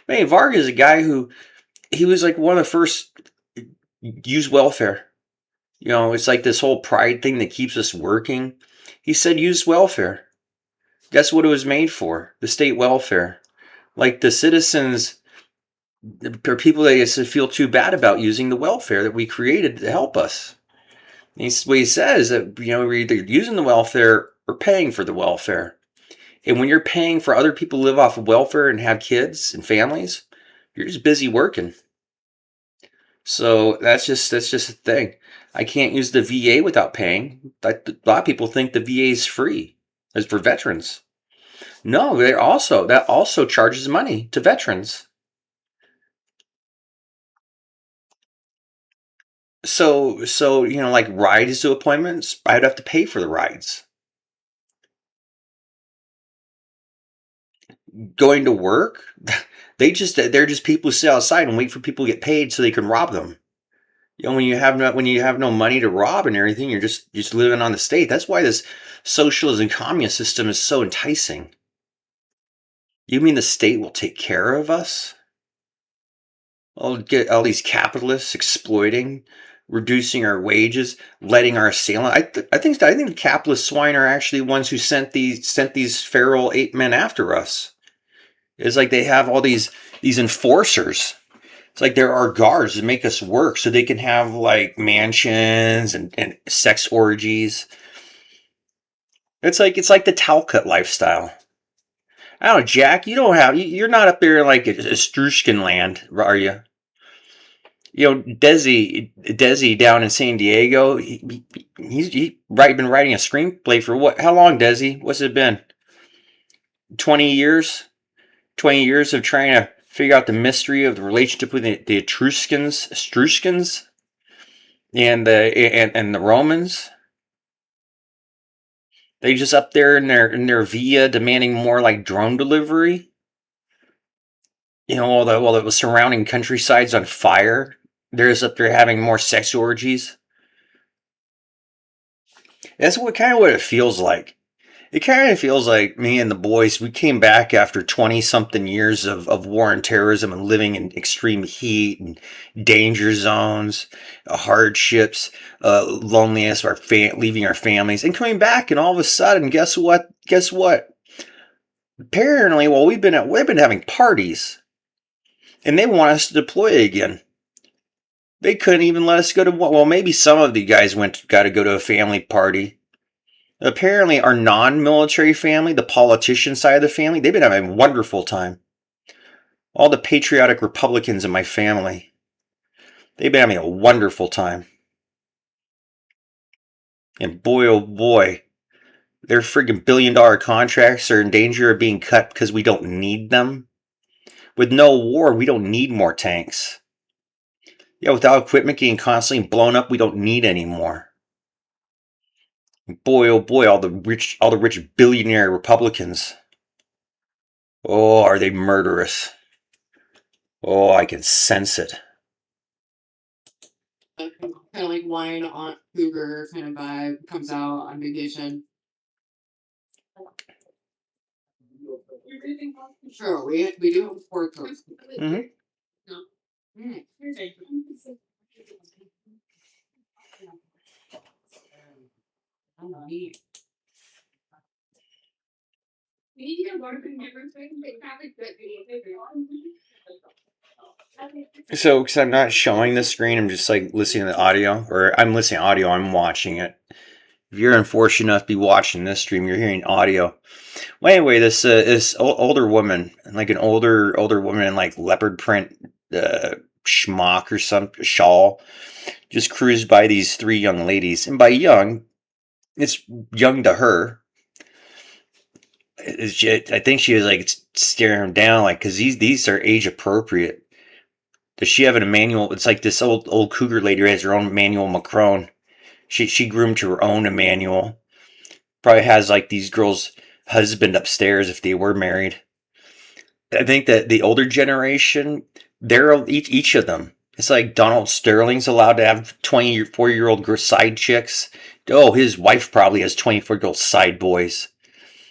But hey, Varg is a guy who he was like one of the first use welfare. It's like this whole pride thing that keeps us working. He said use welfare. Guess what it was made for? The state welfare. Like the citizens or people that feel too bad about using the welfare that we created to help us. What he says that we're either using the welfare or paying for the welfare. And when you're paying for other people to live off of welfare and have kids and families, you're just busy working. So that's just a thing. I can't use the VA without paying. A lot of people think the VA is free, as for veterans. No, that also charges money to veterans. So like rides to appointments, I'd have to pay for the rides. Going to work, they're just people who sit outside and wait for people to get paid so they can rob them. When you have no money to rob and everything, you're just living on the state. That's why this socialism communist system is so enticing. You mean the state will take care of us? I'll get all these capitalists exploiting, reducing our wages, letting our assailant. I think the capitalist swine are actually ones who sent these feral ape men after us. It's like they have all these enforcers. It's like there are guards that make us work so they can have like mansions and sex orgies. It's like the Talcott lifestyle. I don't know, Jack. You're not up there in like Etruscan land, are you? Desi down in San Diego. He's been writing a screenplay for what? How long, Desi? What's it been? 20 years. 20 years of trying to figure out the mystery of the relationship with the Etruscans, and the Romans. They just up there in their villa demanding more like drone delivery. While the surrounding countryside's on fire, they're just up there having more sex orgies. That's what it feels like. It kind of feels like me and the boys, we came back after 20 something years of war and terrorism and living in extreme heat and danger zones, hardships, loneliness, leaving our families and coming back. And all of a sudden, guess what? Apparently, we've been having parties and they want us to deploy again. They couldn't even let us go to one. Well, maybe some of the guys got to go to a family party. Apparently, our non-military family, the politician side of the family, they've been having a wonderful time. All the patriotic Republicans in my family, they've been having a wonderful time. And boy, oh boy, their friggin' billion-dollar contracts are in danger of being cut because we don't need them. With no war, we don't need more tanks. Yeah, without equipment getting constantly blown up, we don't need anymore. Boy, oh boy, all the rich billionaire Republicans. Oh, are they murderous? Oh, I can sense it. Kind of like wine on cougar kind of vibe comes out on vacation. Sure, we do have pork toast. Mhm. So, because I'm not showing the screen, I'm just like listening to the audio, or I'm listening to audio, I'm watching it. If you're unfortunate enough to be watching this stream, you're hearing audio. Well, anyway, this older woman, like an older woman in like leopard print schmuck or some shawl, just cruised by these three young ladies, and by young, it's young to her. I think she was like staring them down, like because these are age appropriate. Does she have an Emmanuel? It's like this old cougar lady who has her own Emmanuel Macron. She groomed to her own Emmanuel. Probably has like these girls' husband upstairs if they were married. I think that the older generation, they're each of them. It's like Donald Sterling's allowed to have 24-year-old side chicks. Oh, his wife probably has 24-year-old side boys.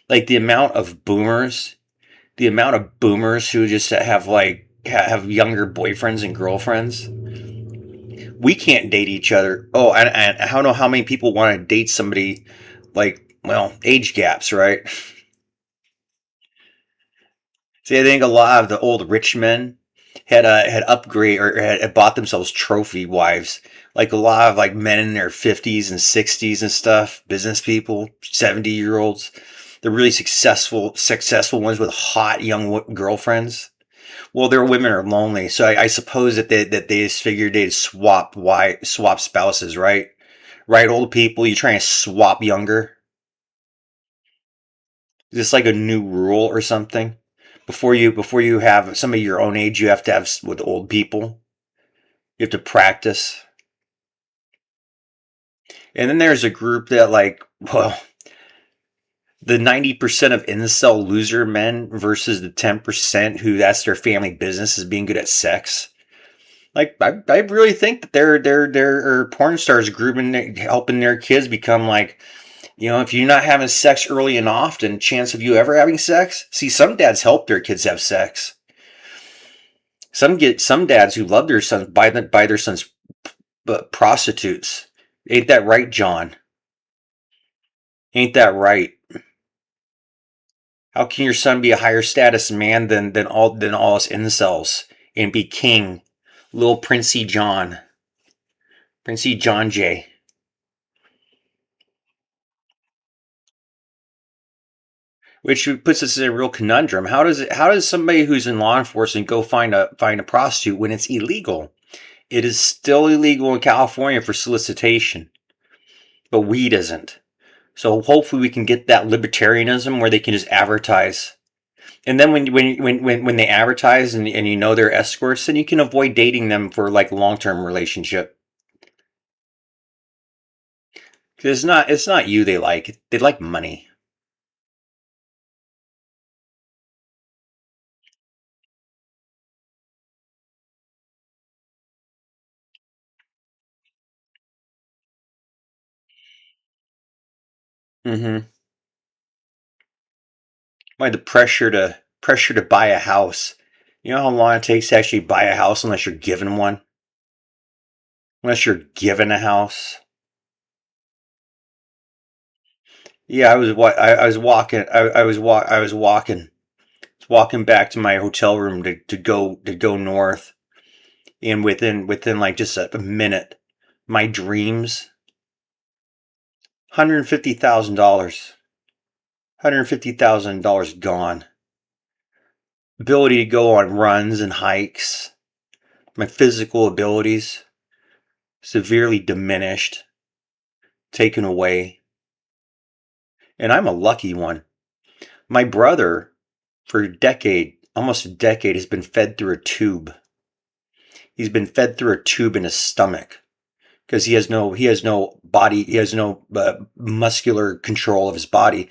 Like the amount of boomers who just have like have younger boyfriends and girlfriends. We can't date each other. Oh, and I don't know how many people want to date somebody like, well, age gaps, right? See, I think a lot of the old rich men had upgrade or had bought themselves trophy wives. Like a lot of like men in their 50s and 60s and stuff, business people, 70-year-olds, the really successful ones with hot young girlfriends. Well, their women are lonely, so I suppose that they just figured they'd swap spouses, right? Right, old people, you try and swap younger. Is this like a new rule or something? Before you have somebody your own age, you have to have with old people. You have to practice. And then there's a group that like, well, the 90% of incel loser men versus the 10% who that's their family business is being good at sex. Like I really think that they're porn stars grooming, helping their kids become like, if you're not having sex early and often, chance of you ever having sex. See, some dads help their kids have sex. Some dads who love their sons buy their sons prostitutes. Ain't that right, John? Ain't that right? How can your son be a higher status man than all us incels and be king, little Princey John J? Which puts us in a real conundrum. How does somebody who's in law enforcement go find a prostitute when it's illegal? It is still illegal in California for solicitation, but weed isn't. So hopefully we can get that libertarianism where they can just advertise. And then when they advertise and you know they're escorts, then you can avoid dating them for like long-term relationship. Because it's not you they like. They like money. Mm-hmm. Why the pressure to buy a house. You know how long it takes to actually buy a house unless you're given one? Unless you're given a house. Yeah, I was walking walking back to my hotel room to go north, and within like just a minute, my dreams, $150,000, $150,000 gone. Ability to go on runs and hikes, my physical abilities severely diminished, taken away, and I'm a lucky one. My brother, for almost a decade, has been fed through a tube. He's been fed through a tube in his stomach because he has no body, he has no muscular control of his body.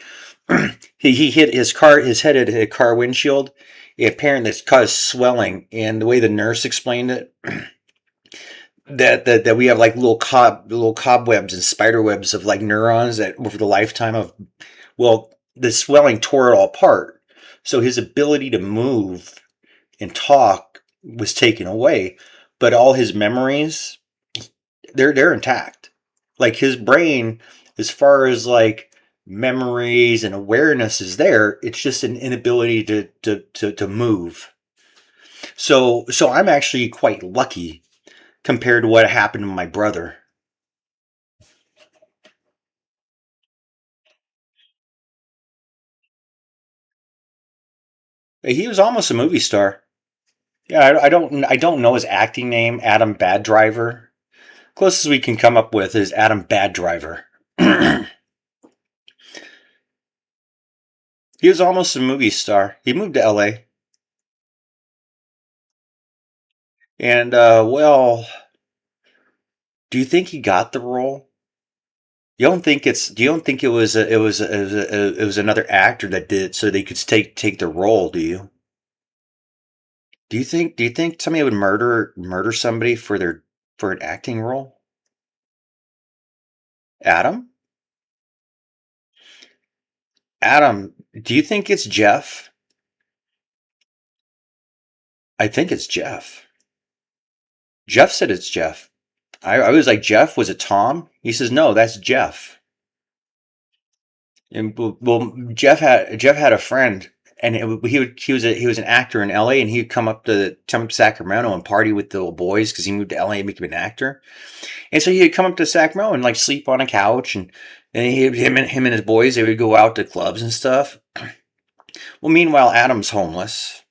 He hit his head hit a car windshield. Apparently, it's caused swelling, and the way the nurse explained it, that we have like little cobwebs and spider webs of like neurons that over the lifetime of, well, the swelling tore it all apart. So his ability to move and talk was taken away, but all his memories, they're intact. Like his brain, as far as like memories and awareness is there, it's just an inability to move. So I'm actually quite lucky compared to what happened to my brother. He was almost a movie star. Yeah, I don't know his acting name. Adam Bad Driver. Closest we can come up with is Adam Bad Driver. He was almost a movie star. He moved to L.A. and well, do you think he got the role? You don't think it's? Do you don't think it was another actor that did it so they could take the role? Do you? Do you think somebody would murder somebody for an acting role? Adam? Adam, do you think it's Jeff? I think it's Jeff. Jeff said it's Jeff. I was like, Jeff, was it Tom? He says, no, that's Jeff. And well, Jeff had a friend, and he was an actor in L.A. and he'd come to Sacramento and party with the little boys because he moved to L.A. to become an actor. And so he'd come up to Sacramento and like sleep on a couch, and him and his boys, they would go out to clubs and stuff. Well, meanwhile, Adam's homeless.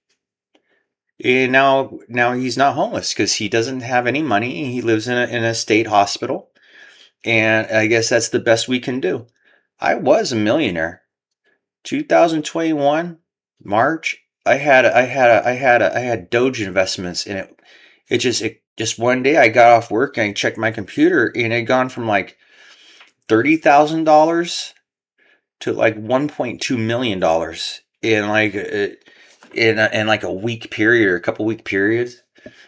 And now he's not homeless because he doesn't have any money. He lives in a state hospital, and I guess that's the best we can do. I was a millionaire. 2021 March. I had Doge investments in it. It just one day I got off work and I checked my computer and it had gone from like $30,000 to like $1.2 million in like in like a week period or a couple week periods.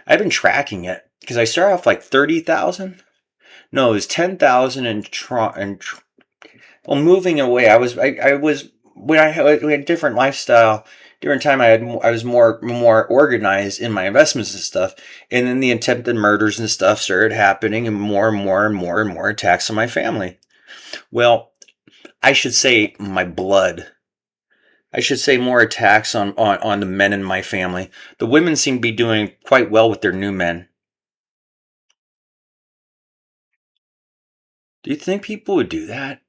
I've been tracking it because I started off like 30,000. No, it was 10,000 and well, moving away. I was when I had a different lifestyle, different time. I was more organized in my investments and stuff, and then the attempted murders and stuff started happening, and more and more and more and more attacks on my family. Well, I should say my blood. I should say more attacks on the men in my family. The women seem to be doing quite well with their new men. Do you think people would do that?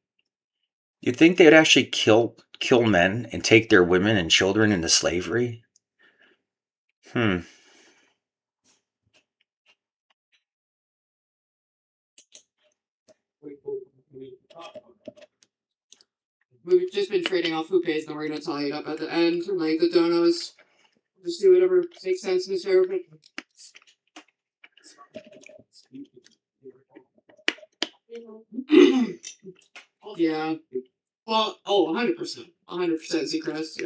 You think they'd actually kill men and take their women and children into slavery? Hmm. We've just been trading off who pays, and we're gonna tally it up at the end. Like the donos, just do whatever makes sense in this area. Yeah. Well, 100%. 100% Seacrest,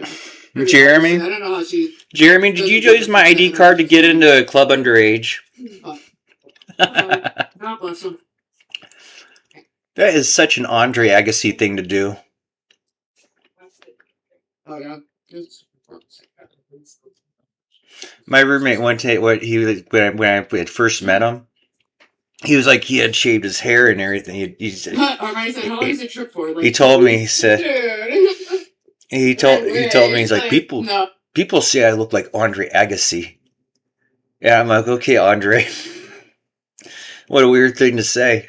yeah. Jeremy? I don't know how she. Jeremy, did you use my ID card to get into a club underage? God bless him. That is such an Andre Agassi thing to do. Oh, yeah. My roommate one day, when I had first met him, he was like he had shaved his hair and everything. He said, I said, how long is it trip for? Like, he told me, he said, dude. he told me, he's like, people No. people say I look like Andre Agassi. Yeah, I'm like, okay, Andre. What a weird thing to say.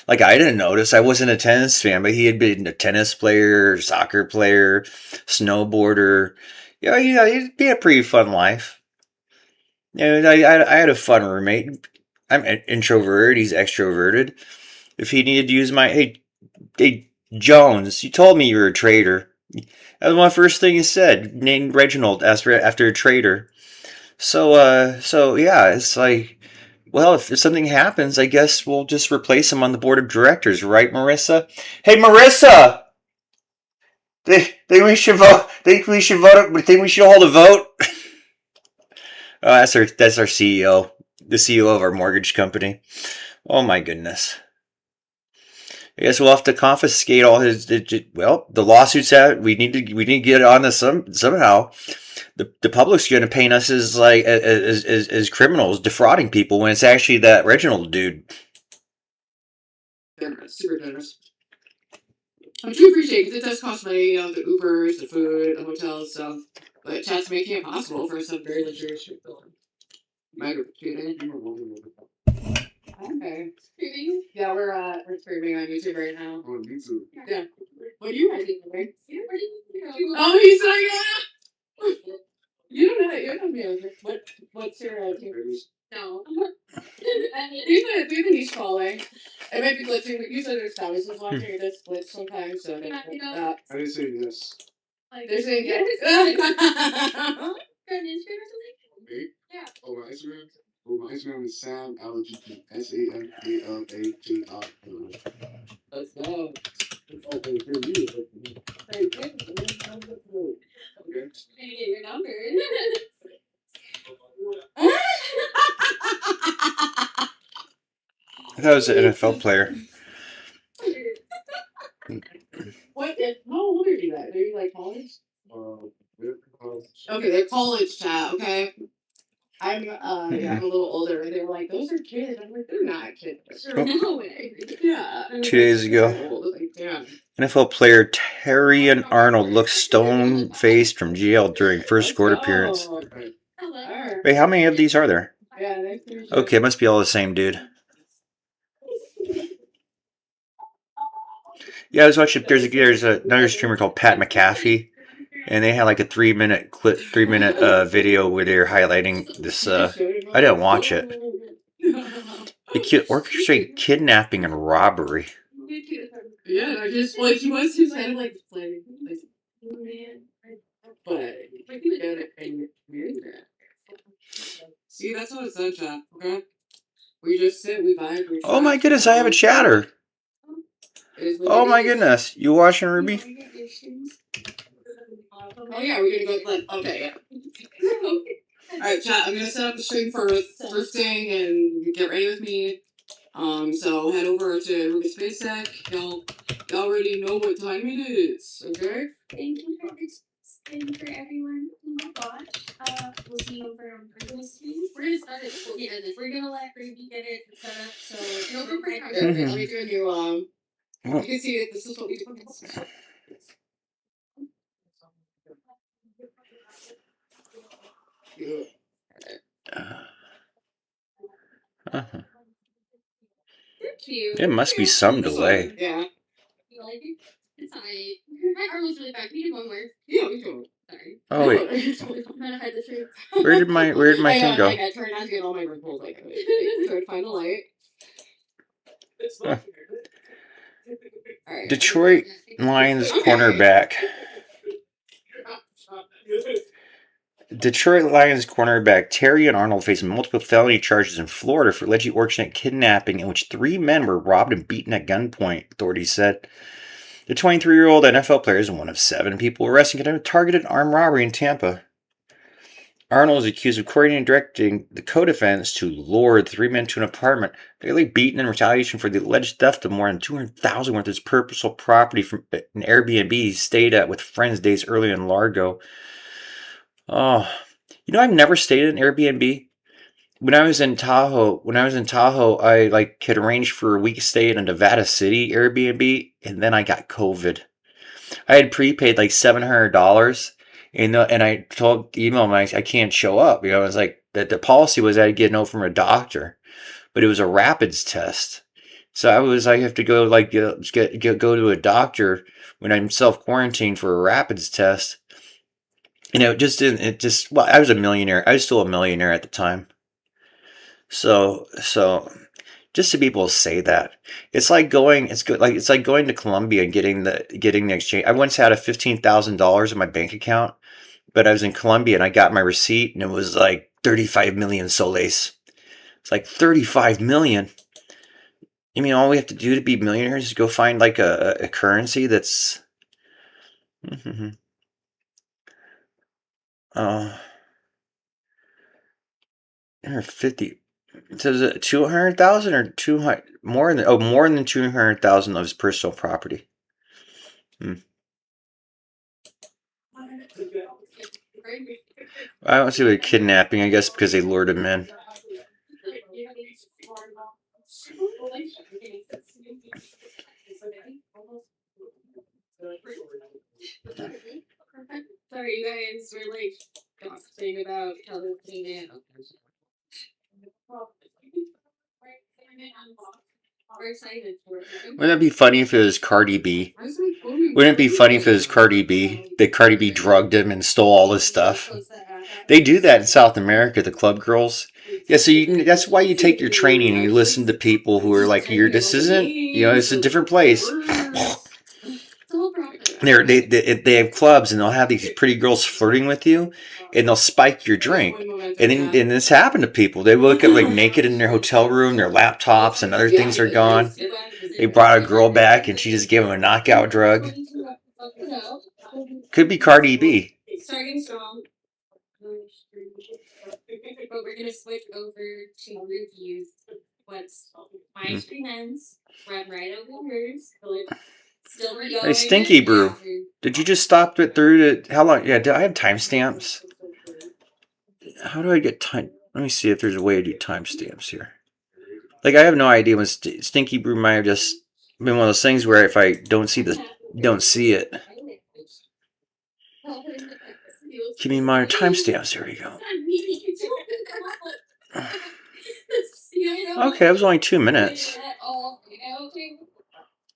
Like, I didn't notice. I wasn't a tennis fan, but he had been a tennis player, soccer player, snowboarder. Yeah, he'd be a pretty fun life. Yeah, I had a fun roommate. I'm introverted. He's extroverted. If he needed to use my, hey, Jones, you told me you were a trader. That was my first thing he said. Named Reginald after a trader. So yeah, it's like Well, if something happens, I guess we'll just replace him on the board of directors, right, Marissa? Hey, Marissa! Think we should vote? Think we should vote? Think we should hold a vote? Oh, that's our CEO, the CEO of our mortgage company. Oh my goodness. I guess we'll have to confiscate all his. Well, the lawsuits out. We need to get on this somehow. The public's going to paint us as like as criminals defrauding people when it's actually that Reginald dude. Generous, super generous. I do appreciate because it does cost money, the Ubers, the food, the hotels, stuff. But chat's making it possible for some very luxurious trip building. Okay. Streaming? Yeah, we're streaming on YouTube right now. On YouTube. Yeah. What are you doing? Oh, he's like, you don't know that. You don't know. What's your No. We have a niche following. It might be glitching, but usually there's thousands watching it. It's glitch sometimes, so I didn't say yes. They're saying yes. For an Instagram or something? Me? Yeah. Oh, my Instagram? Oh, my Instagram is Sam Alagiti. SAMALAGI. Let's go. Okay, for you. Okay. Maybe get your number. I thought it was an NFL player. What? How old are you at? Are you like college? Okay, they're college chat. Okay. I'm a little older, and they were like, "Those are kids." I'm like, "They're not kids." No way. Yeah. 2 days ago, Like, damn. NFL player Terry and Arnold looked stone-faced from jail during first court appearance. Hello. Wait, how many of these are there? Yeah, nice to meet you. Okay, it must be all the same dude. Yeah, I was watching. There's another streamer called Pat McAfee, and they had like a 3-minute video where they're highlighting this. I didn't watch it. It orchestrated kidnapping and robbery. Yeah, I just he was kind of like playing. But see, that's what it's done, chat. Okay, we just sit, we vibe. We Oh my goodness, I have a chatter. Oh my goodness, you watching Ruby? Oh yeah, we're gonna go. Okay, yeah. All right, chat. I'm gonna set up a stream for thrifting and get ready with me. So head over to Ruby Space Tech. Y'all already know what time it is. Okay. Thank you for this and for everyone who watched. We'll see you over on Virgil's stream. We're gonna start it before we end this. We're gonna let Ruby get it set up. So no go break. Let me do a new you can see it. This is what we do. Uh-huh. They're cute. There must be some delay. Yeah. You like it? It's alright. My arm was really bad. We did one more. Yeah, we do. Sorry. Oh wait, I'm gonna hide the truth. where did my thing go? I tried not to get all my ripples. Like, try to find a light. Right. Detroit Lions cornerback. Detroit Lions cornerback Terry and Arnold face multiple felony charges in Florida for allegedly orchestrating kidnapping in which 3 men were robbed and beaten at gunpoint, authorities said. The 23-year-old NFL player is one of 7 people arrested in a targeted armed robbery in Tampa. Arnold is accused of coordinating and directing the co-defendants to lure the 3 men to an apartment, barely beaten in retaliation for the alleged theft of more than $200,000 worth of his personal property from an Airbnb he stayed at with friends days earlier in Largo. Oh, I've never stayed at an Airbnb. When I was in Tahoe, I had arranged for a week stay in a Nevada City Airbnb, and then I got COVID. I had prepaid like $700, and I emailed him I can't show up. I was like that. The policy was I'd get a note from a doctor, but it was a rapids test. So I have to go go to a doctor when I'm self quarantined for a rapids test. And I was a millionaire. I was still a millionaire at the time. So just to be able to say that, it's like going to Colombia and getting the exchange. I once had a $15,000 in my bank account, but I was in Colombia and I got my receipt and it was like 35 million soles. It's like 35 million. You mean all we have to do to be millionaires is go find like a currency that's 50. So is it 200,000 or 200 more than 200,000 of his personal property? I don't see what kidnapping. I guess because they lured him in. Sorry, you guys were like gossiping about how they're cleaning it. We're excited for it. Wouldn't it be funny if it was Cardi B? Wouldn't it be funny if it was Cardi B? That Cardi B drugged him and stole all his stuff. They do that in South America, the club girls. Yeah, so that's why you take your training and you listen to people who are like, this isn't, it's a different place. They have clubs and they'll have these pretty girls flirting with you and they'll spike your drink. And this happened to people. They wake up like naked in their hotel room, their laptops and other things are gone. They brought a girl back and she just gave them a knockout drug. Could be Cardi B. Starting strong. But we're gonna switch over to reviews. What's my screen ends, run right over yours. Still going. Hey, Stinky Brew. Did you just stop it through to how long? Yeah, do I have timestamps? How do I get time? Let me see if there's a way to do timestamps here. Like I have no idea when Stinky Brew might have just been one of those things where if I don't see it. Give me my timestamps. There we go. Okay, it was only 2 minutes.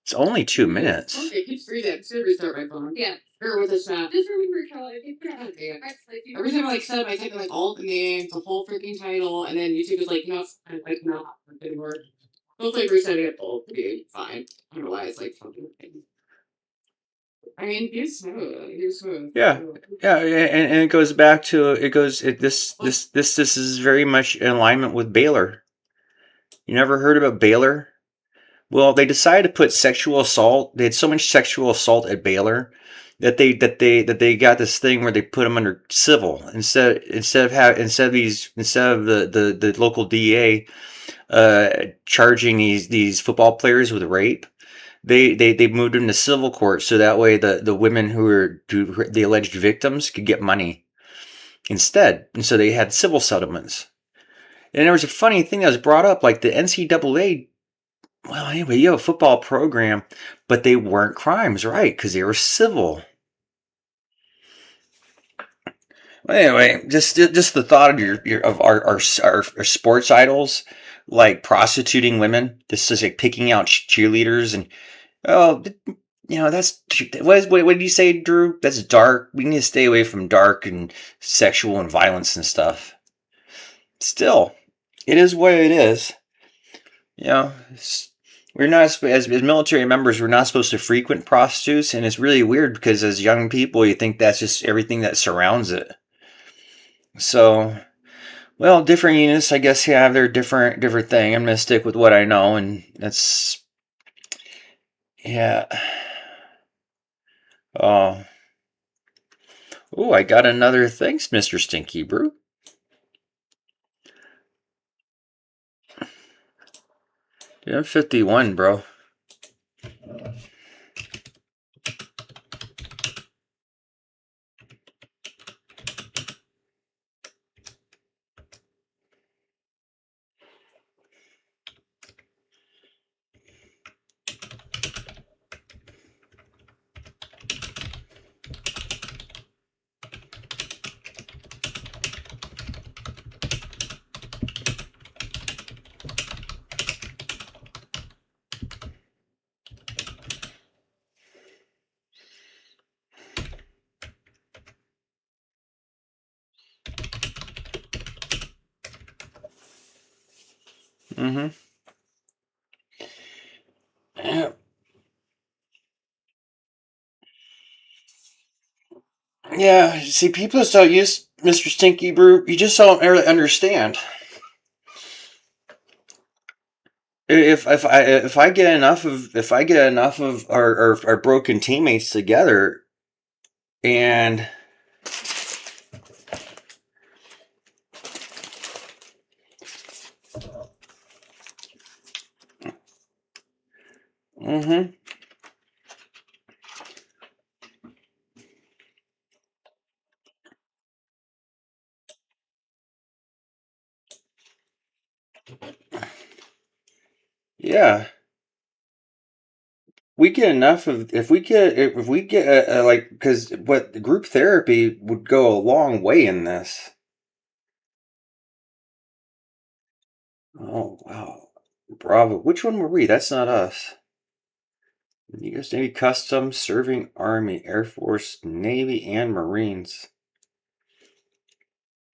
It's only 2 minutes. Okay, keep freezing. I'm just gonna restart my phone. Yeah. Or with a snap. Just remember, Charlie. Every time I set up, I type in like all the names, the whole freaking title, and then YouTube is like, no, like not anymore. Hopefully, resetting it will be fine. I don't know why it's like fucking. I mean, you're smooth. Yeah, and it goes back to this is very much in alignment with Baylor. You never heard about Baylor? Well, they decided to put sexual assault. They had so much sexual assault at Baylor that they got this thing where they put them under civil instead of the local DA charging these football players with rape. They moved them to civil court so that way the women who were the alleged victims could get money instead, and so they had civil settlements. And there was a funny thing that was brought up, like the NCAA. Well, anyway, you have a football program, but they weren't crimes, right? Because they were civil. Well, anyway, just the thought of our sports idols, like prostituting women. This is like picking out cheerleaders and that's what did you say, Drew? That's dark. We need to stay away from dark and sexual and violence and stuff. Still, it is what it is. We're not, as military members, we're not supposed to frequent prostitutes, and it's really weird because as young people, you think that's just everything that surrounds it. So, well, different units, I guess, have their different thing. I'm gonna stick with what I know, and that's yeah. Oh, I got another thanks, Mr. Stinky Brew. Yeah, I'm 51, bro. Mm-hmm. Yeah. Yeah, see, people just don't use Mr. Stinky Brew. You just don't really understand. if I get enough of our broken teammates together and hmm yeah, we get enough of if we get like because what group therapy would go a long way in this. Oh wow, bravo! Which one were we? That's not us. U.S. Navy Customs, serving Army, Air Force, Navy, and Marines.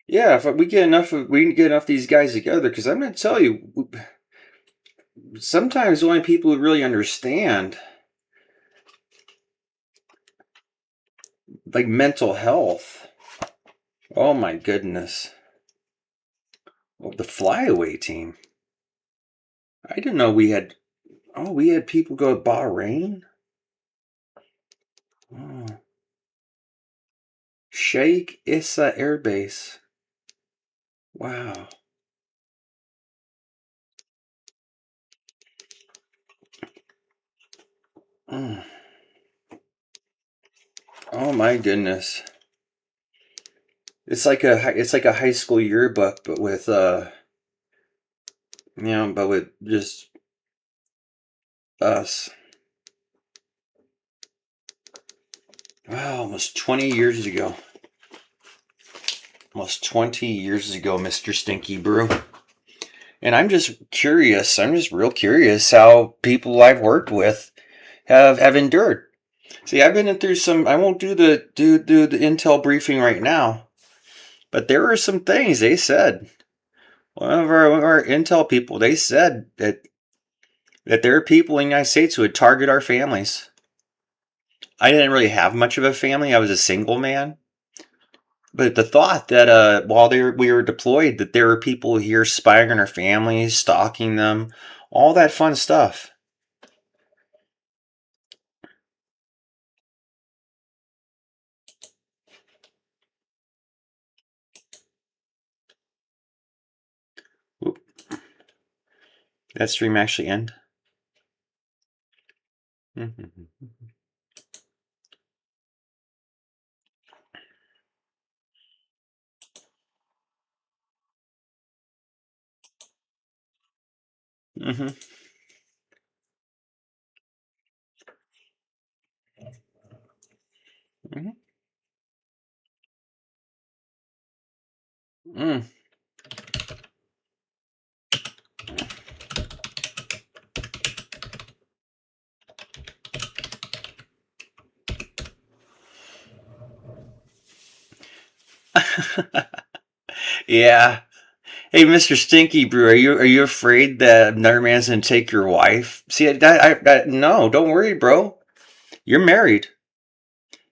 Yeah, if we can get enough of these guys together. Because I'm going to tell you, sometimes the only people who really understand like mental health. Oh my goodness. Oh, the flyaway team. I didn't know we had. Oh, we had people go to Bahrain. Oh. Sheikh Issa Air Base. Wow. Mm. Oh my goodness. It's like a high school yearbook, but with but with just us. Wow, almost 20 years ago. Almost 20 years ago, Mr. Stinky Brew. And I'm just curious. I'm just real curious how people I've worked with have endured. See, I've been through some. I won't do the intel briefing right now, but there were some things they said. One of our intel people, they said that there are people in the United States who would target our families. I didn't really have much of a family. I was a single man. But the thought that while we were deployed, that there were people here spying on our families, stalking them, all that fun stuff. Oop, that stream actually end? Mm-hmm. Mm-hmm. Mm-hmm. Mm. Yeah. Hey, Mr. Stinky Brew, are you afraid that another man's gonna take your wife? See, no, don't worry, bro. You're married.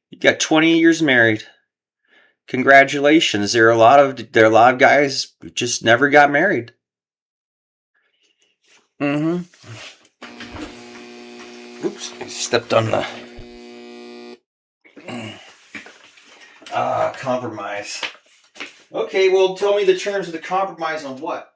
You got 20 years married. Congratulations. There are a lot of guys who just never got married. Mm-hmm. Oops, I stepped on the compromise. Okay, well, tell me the terms of the compromise on what?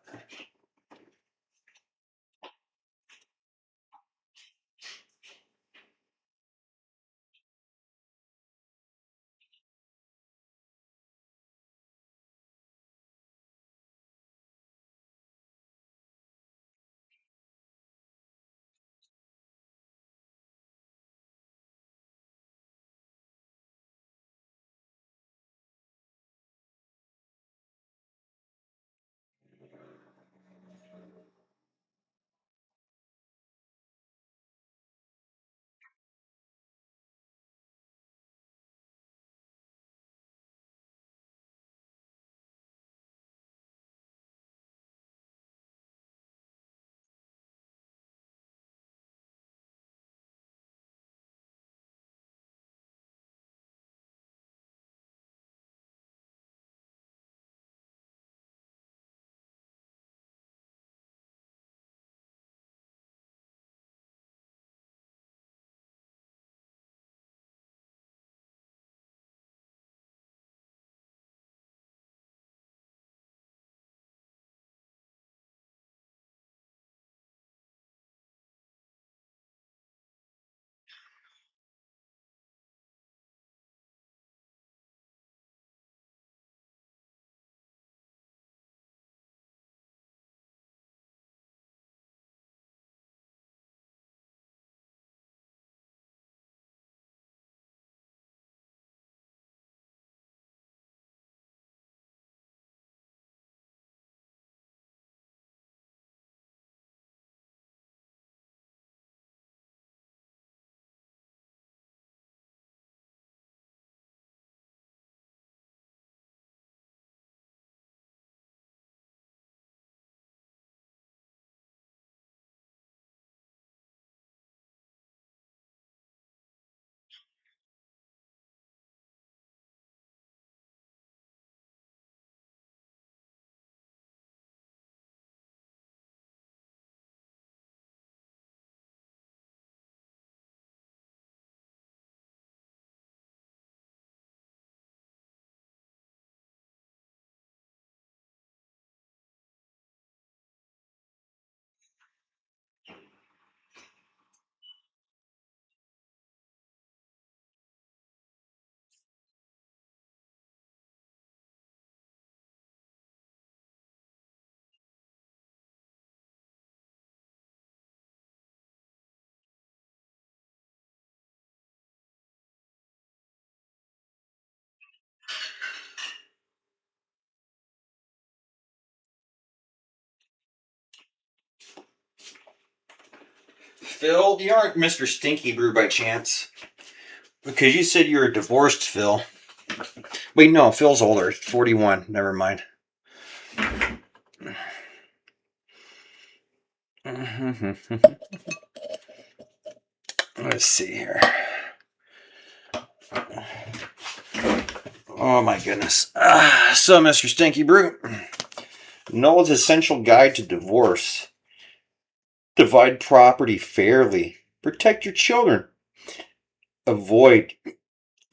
Phil, you aren't Mr. Stinky Brew by chance. Because you said you're a divorced Phil. Wait, no, Phil's older. 41. Never mind. Let's see here. Oh my goodness. So, Mr. Stinky Brew, Noel's Essential Guide to Divorce. Divide property fairly. Protect your children. Avoid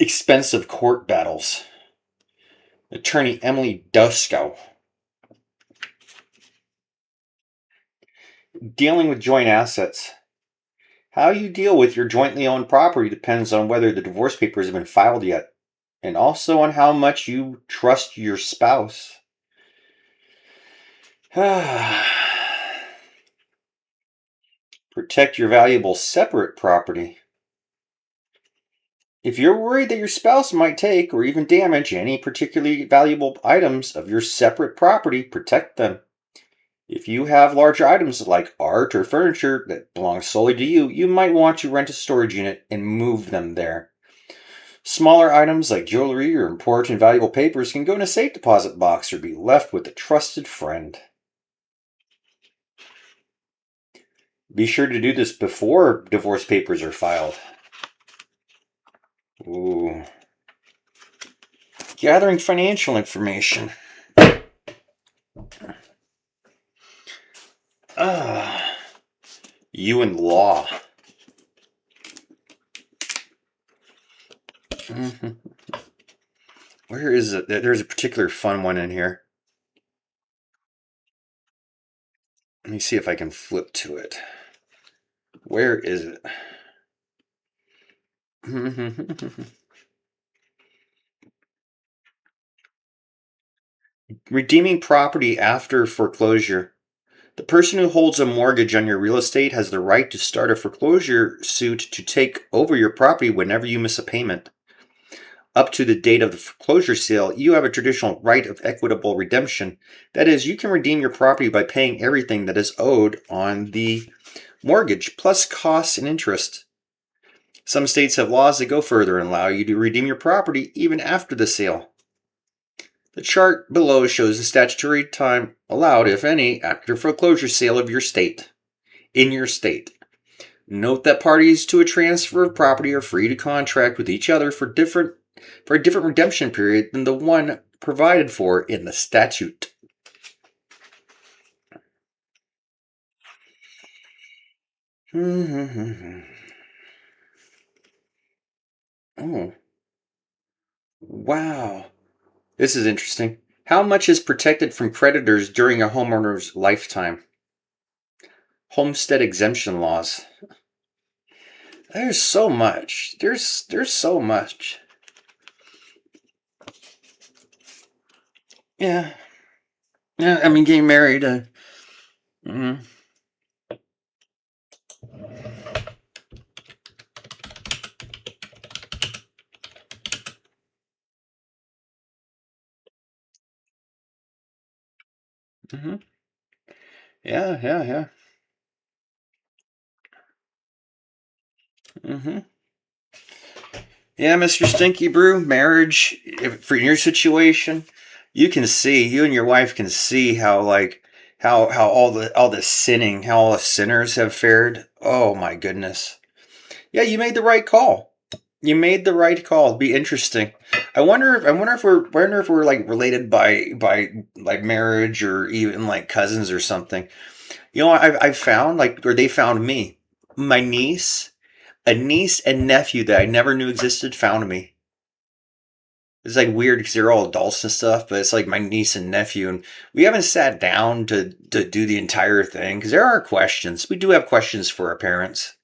expensive court battles. Attorney Emily Duskow. Dealing with joint assets. How you deal with your jointly owned property depends on whether the divorce papers have been filed yet, and also on how much you trust your spouse. Protect your valuable separate property. If you're worried that your spouse might take or even damage any particularly valuable items of your separate property, protect them. If you have larger items like art or furniture that belong solely to you, you might want to rent a storage unit and move them there. Smaller items like jewelry or important valuable papers can go in a safe deposit box or be left with a trusted friend. Be sure to do this before divorce papers are filed. Ooh. Gathering financial information. You and law. Where is it? There's a particular fun one in here. Let me see if I can flip to it. Where is it? Redeeming property after foreclosure. The person who holds a mortgage on your real estate has the right to start a foreclosure suit to take over your property whenever you miss a payment. Up to the date of the foreclosure sale, you have a traditional right of equitable redemption. That is, you can redeem your property by paying everything that is owed on the mortgage, plus costs and interest. Some states have laws that go further and allow you to redeem your property even after the sale. The chart below shows the statutory time allowed, if any, after foreclosure sale of your state. In your state. Note that parties to a transfer of property are free to contract with each other for a different redemption period than the one provided for in the statute. Oh. Wow. This is interesting. How much is protected from creditors during a homeowner's lifetime? Homestead exemption laws. There's so much. There's so much. Yeah. Yeah, I mean, getting married. Yeah. Yeah, Mr. Stinky Brew, marriage, for your situation, you and your wife can see how all the sinning, how all the sinners have fared. Oh my goodness. Yeah, you made the right call. You made the right call. It'd be interesting. I wonder if we're like related by like marriage or even like cousins or something. You know, I found or they found me. My niece, a niece and nephew that I never knew existed found me. It's like weird because they're all adults and stuff, but it's like my niece and nephew, and we haven't sat down to do the entire thing because there are questions. We do have questions for our parents.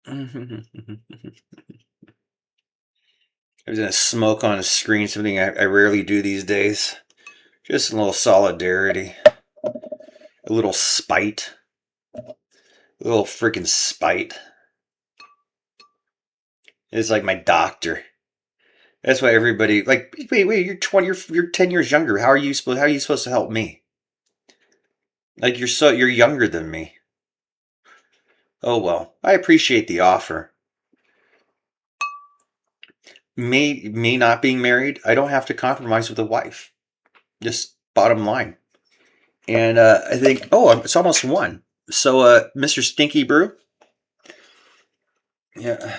I was gonna smoke on a screen, something I rarely do these days. Just a little solidarity, a little spite, a little freaking spite. It's like my doctor. That's why everybody wait, you're 20, you're 10 years younger. How are you supposed to help me? Like you're younger than me. Oh well, I appreciate the offer. Me not being married, I don't have to compromise with a wife. Just bottom line. And I think, it's almost one. So, Mr. Stinky Brew, yeah.